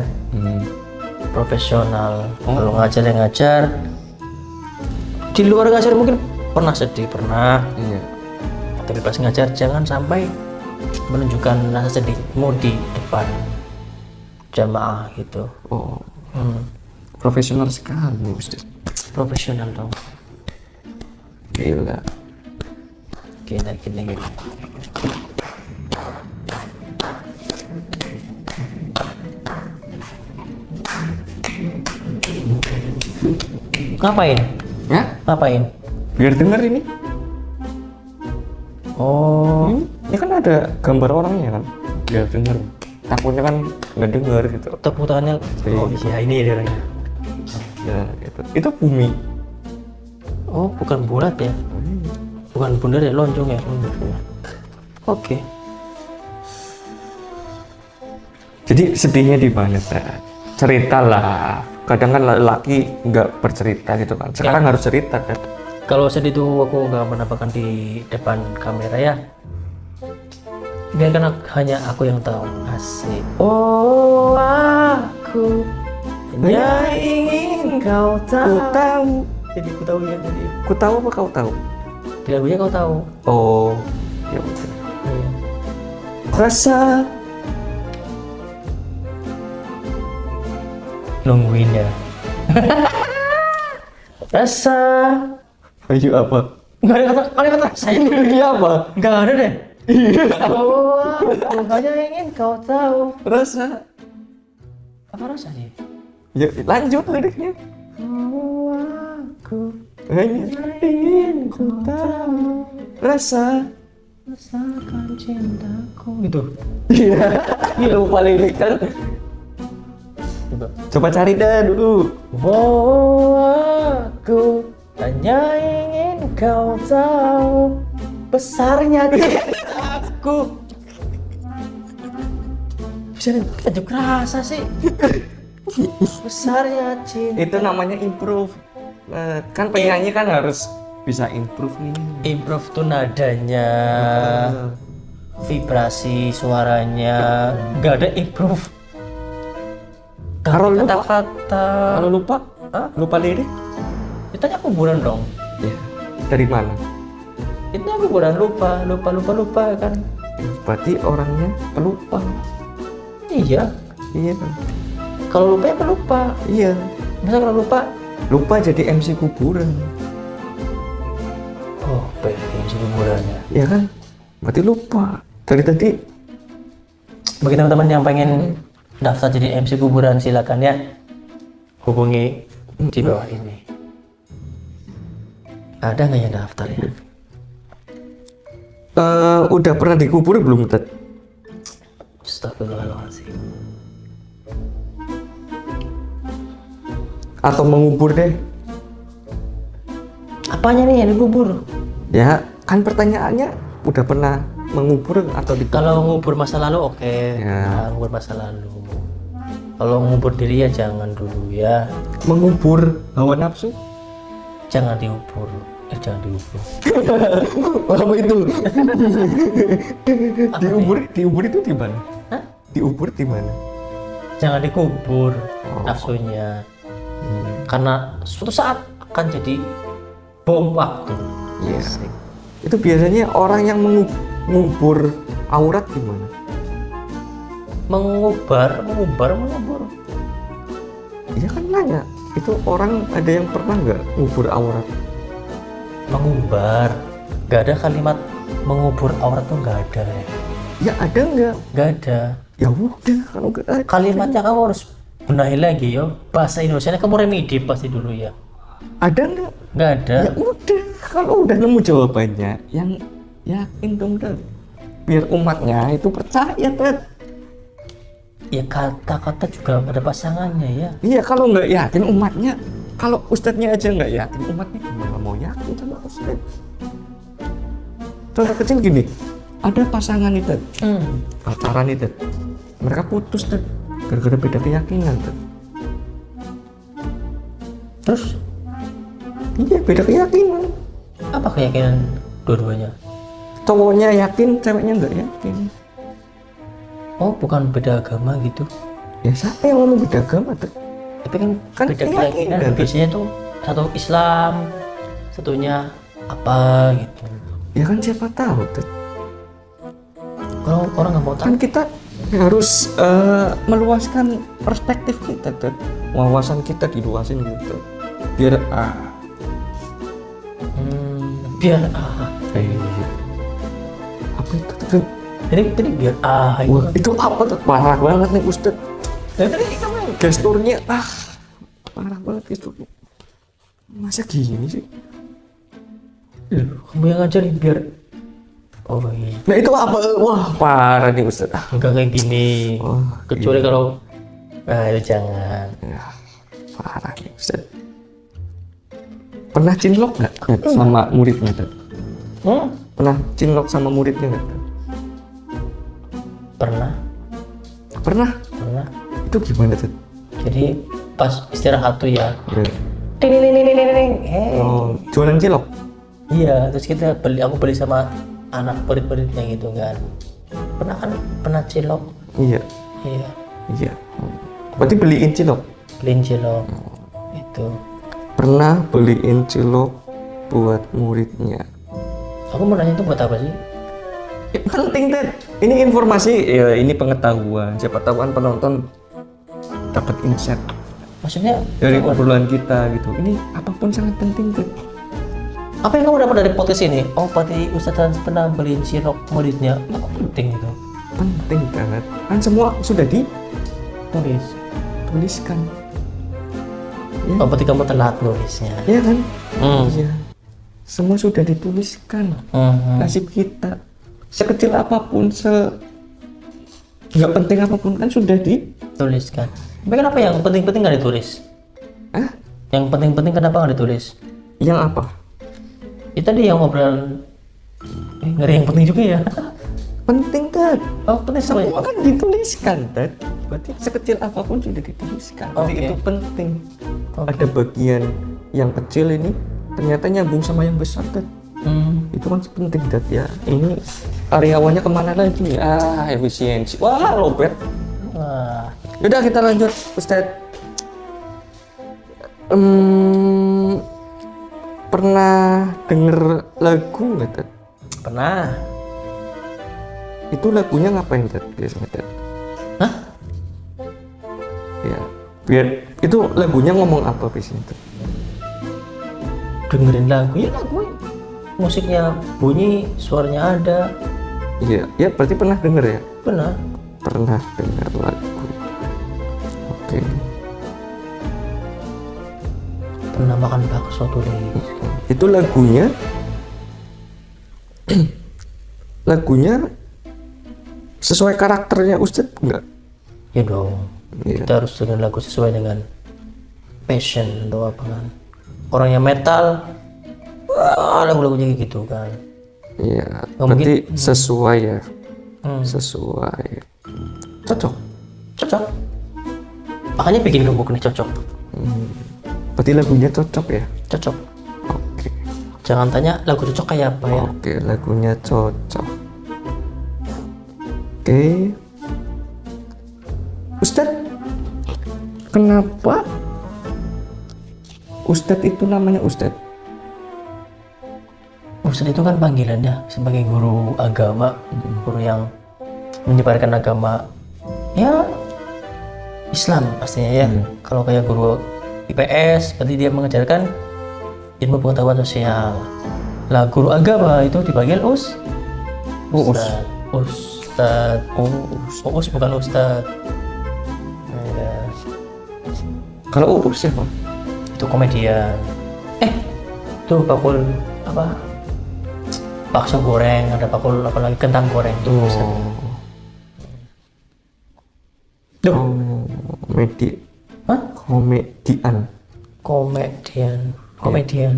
Profesional. Kalau ngajar yang ngajar, di luar ngajar mungkin pernah sedih, pernah. Iya. Tapi pas ngajar jangan sampai menunjukkan rasa sedihmu di depan jamaah gitu. Oh, profesional sekali Ustadz. Profesional dong. Gila. Gila. Ngapain? Ya? Ngapain? Biar denger ini. Oh, Ini kan ada gambar orangnya kan. Biar denger. Takutnya kan nggak denger gitu. tepuk tangannya. Oh iya, ini dia orangnya. Ya, gitu. Itu bumi. Oh, bukan bulat ya? Bukan bundar ya, lonjong ya? Oke. Jadi sedihnya di mana Ted? Cerita lah. Kadang kan laki nggak bercerita gitu kan. Sekarang harus cerita kan. Kalau sedih itu aku nggak menampakkan di depan kamera ya. Biarkan hanya aku yang tahu. Asik. Oh, aku hanya ingin kau tahu. Ku tahu. Jadi aku tahu ya tadi. Ku tahu apa kau tahu? Di lagunya kau tahu. Oh, ya udah. Iya. Rasa Nungguin ya. Rasa. Ayo apa? Nggak ada kata saya. Ini apa? Nggak ada deh. Oh, hanya ingin kau tahu. Rasa. Apa rasanya? Ya lanjut liriknya. Oh, aku Hanya ingin ku tahu rasa. rasakan cintaku gitu. Iya, lupa lirik kan. Coba. Coba cari dah dulu. Oh, aku hanya ingin kau tahu besarnya cintaku. Bisa tunjuk rasa sih. Besarnya cinta. Itu namanya improve. Kan penyanyi kan harus bisa improve nih. Improve tuh nadanya, vibrasi suaranya, nggak ada improve. Kalau lupa, Kata-kata. kalau lupa, Hah? lupa lirik. Ditanya kuburan dong. Ya. Dari mana? Itu kuburan lupa kan. Berarti orangnya pelupa. Iya. Iya. Kalau lupa ya pelupa. Iya. Masa kalau lupa? Lupa jadi MC kuburan. Oh, pengen sih kuburannya. Ya kan? Berarti lupa. Dari tadi. Bagi teman-teman yang pengen daftar jadi MC kuburan, silakan ya hubungi di bawah ini. Ada nggak yang daftar ya? Udah pernah dikubur belum, Ted? Astagfirullahaladzim. Atau mengubur deh? Apanya nih yang dikubur? Ya, kan pertanyaannya udah pernah mengubur atau dikubur? Kalau ngubur masa lalu oke. Ya. Nah, ngubur masa lalu. Kalau ngubur diri ya jangan dulu ya. Mengubur hawa nafsu? Jangan diubur. Jangan diubur. Apa itu? diubur itu di mana? Hah? Diubur di mana? Jangan dikubur nafsunya. Karena suatu saat akan jadi bom waktu. Iya. Itu biasanya orang yang mengubur aurat gimana? Mengubur. Iya kan nanya. Itu orang ada yang pernah nggak ngubur aurat? Mengumbar. Gak ada kalimat mengubur aurat tuh gak ada ya. Ya ada nggak? Gak ada. Ya udah kalau nggak ada. Kalimatnya kamu harus benahi lagi yo. Bahasa Indonesia kamu remedi pasti dulu ya. Ada nggak? Gak ada. Ya udah, kalau udah nemu jawabannya, yang yakin dong, Ted. Biar umatnya itu percaya, Ted. Ya kata-kata juga ada pasangannya ya. Iya, kalau nggak yakin umatnya, kalau ustadznya aja nggak yakin, umatnya gimana mau yakin sama ustadz? Contoh kecil gini, ada pasangan nih, Ted. Pacaran nih, Ted. Mereka putus, Ted. Gara-gara beda keyakinan, Ted. Terus Iya, beda keyakinan. apa keyakinan dua-duanya? Cowoknya yakin, ceweknya nggak yakin. Oh, bukan beda agama gitu. Ya siapa yang ngomong beda agama, Ted? Tapi kan, Kan beda keyakinan. keyakinan. Biasanya tuh satu Islam, satunya apa gitu. Ya kan siapa tahu, Ted. Kalau orang nggak mau tahu, Kan kita harus meluaskan perspektif kita, Ted. Wawasan kita diluasin gitu. Biar biar apa itu, Ted? Jadi biar Wah, itu apa tuh? Parah banget nih, Ustadz. Tadi kamu Gesturnya parah banget gesturnya. Masa gini sih? kamu yang ngajarin biar. Oh iya. Nah itu apa? Wah, parah nih, Ustadz. Enggak kayak gini. Wah, Kecuali kalau itu jangan. Ya, parah nih, Ustadz. Pernah cinlok nggak sama muridnya, Ted? Pernah cinlok sama muridnya nggak, Ted? Pernah. Pernah? Itu gimana, Ted? Jadi pas istirahat tuh ya. Ya. Ding. Oh, jualan cilok? Iya, terus aku beli sama anak perit-peritnya gitu kan. Pernah cilok. Iya. Iya, Iya. Berarti beliin cilok? beliin cilok. Itu. Pernah beliin cilok buat muridnya? Aku mau nanya itu buat apa sih? Penting, Ted. Ini informasi, ya ini pengetahuan. Siapa tahu kan penonton dapat insight Maksudnya dari obrolan kita gitu. Ini apapun sangat penting tuh. apa yang kamu dapat dari podcast ini? Oh, berarti Ustadz Hans pernah beliin cilok muridnya. Apa penting itu? Penting banget. Kan semua sudah dituliskan. Ya, Oh, berarti kamu telat nulisnya. ya kan? Hmm. Iya. Semua sudah dituliskan. Nasib kita sekecil apapun, nggak penting apapun kan sudah Tuliskan. Tapi kenapa yang penting-penting nggak ditulis? Hah? Yang penting-penting kenapa nggak ditulis? Yang apa? Itu tadi yang obrolan. Ngeri yang penting juga ya. Penting kan? Oh, penting semua. Semua kan dituliskan, Dad. Berarti sekecil apapun sudah dituliskan. Berarti Oke. itu penting. Oke. Ada bagian yang kecil ini ternyata nyambung sama yang besar, Dad. Itu kan penting, Dad ya. Ini karyawannya kemana lagi? Efisiensi. Wah, lobet. Wah, Yaudah kita lanjut, Ustadz. Pernah denger lagu nggak, Dad? pernah. Itu lagunya ngapain, Dad? Biasanya, Dad? Hah? Ya, biar itu lagunya ngomong apa biasanya, Dad? Dengerin lagu ya, musiknya bunyi, suaranya ada. Iya, ya berarti pernah denger ya? Pernah. Pernah denger lagu. Oke. Pernah makan bakso tulis. Itu lagunya lagunya sesuai karakternya Ustadz enggak? Ya dong. Iya. Kita harus dengan lagu sesuai dengan passion atau apa kan. Orang yang metal, wah, lagu-lagunya kayak gitu kan. Iya, Oh, berarti sesuai ya. Hmm. Sesuai. Cocok. Cocok. Makanya bikin gembok nih cocok. Berarti lagunya cocok ya? Cocok. Oke. Jangan tanya lagu cocok kayak apa ya. Oke, lagunya cocok. Oke. Ustadz, kenapa Ustadz itu namanya Ustadz? Ustadz itu kan panggilannya sebagai guru agama, guru yang menyebarkan agama ya Islam pastinya ya. Kalau kayak guru IPS berarti dia mengajarkan ilmu pengetahuan sosial. Lah guru agama itu dipanggil Ustadz. Ustadz bukan Ustadz. Ya, Kalau Uus siapa? itu komedian. Itu bakul apa? Bakso goreng, ada bakul apa lagi, kentang goreng tuh. Duh, Hah? Komedian. Komedian.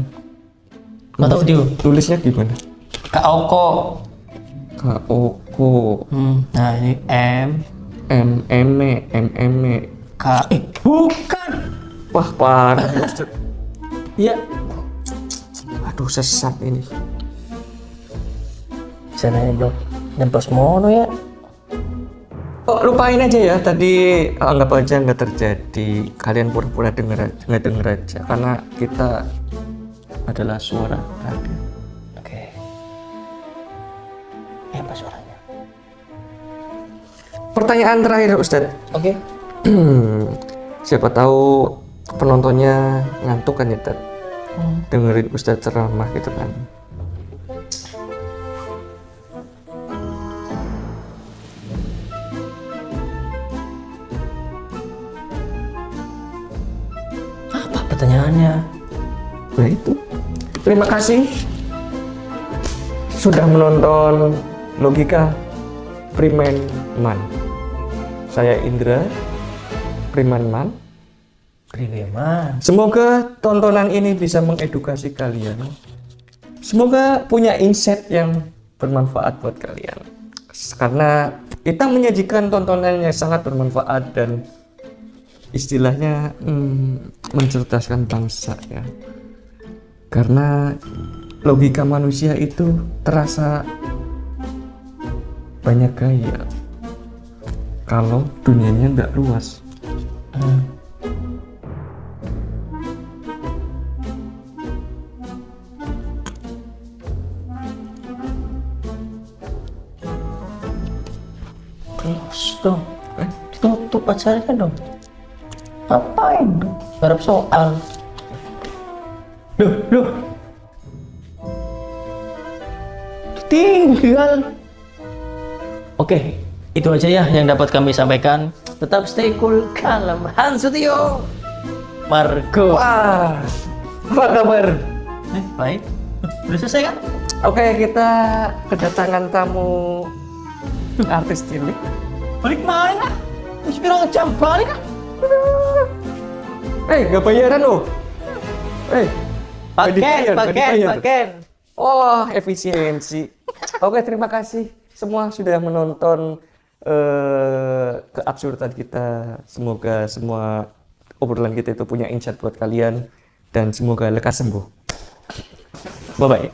Nggak tahu dia. Tulisnya gimana? Kak Oko. K-O-K Nah ini M M-M-E K. Bukan. Wah, parah Ustadz. Iya. Aduh, sesat ini. Bisa nanya dong. Nyemplos mono ya. Oh, lupain aja ya. Tadi anggap aja nggak terjadi. Kalian pura-pura nggak denger aja. Karena kita adalah suara radio. Oke. Apa suaranya? Pertanyaan terakhir, Ustadz. Oke. Siapa tahu penontonnya ngantuk kan ya, Tad? Dengerin Ustadz ceramah gitu kan. Apa pertanyaannya? Nah itu. Terima kasih sudah menonton Logika Priman Man. Saya Indra Priman Man. Priman. Semoga tontonan ini bisa mengedukasi kalian. Semoga punya insight yang bermanfaat buat kalian. Karena kita menyajikan tontonan yang sangat bermanfaat dan istilahnya mencerdaskan bangsa ya. Karena logika manusia itu terasa banyak gaya kalau dunianya nggak luas. Close dong. Ditutup acaranya dong. Ngapain? Garap soal. Loh. Tinggal. Oke, itu aja ya yang dapat kami sampaikan. Tetap stay cool, kalem. Hansutio. Margo. Wah, apa kabar? Baik. Udah selesai kan? Oke, kita kedatangan tamu artis cilik. Balik mana? Masih bilang jam balik kan? Nggak bayaran loh. Paken. Oh, efisiensi. Oke, terima kasih semua sudah menonton keabsurdan kita. Semoga semua obrolan kita itu punya insight buat kalian dan semoga lekas sembuh. Bye-bye.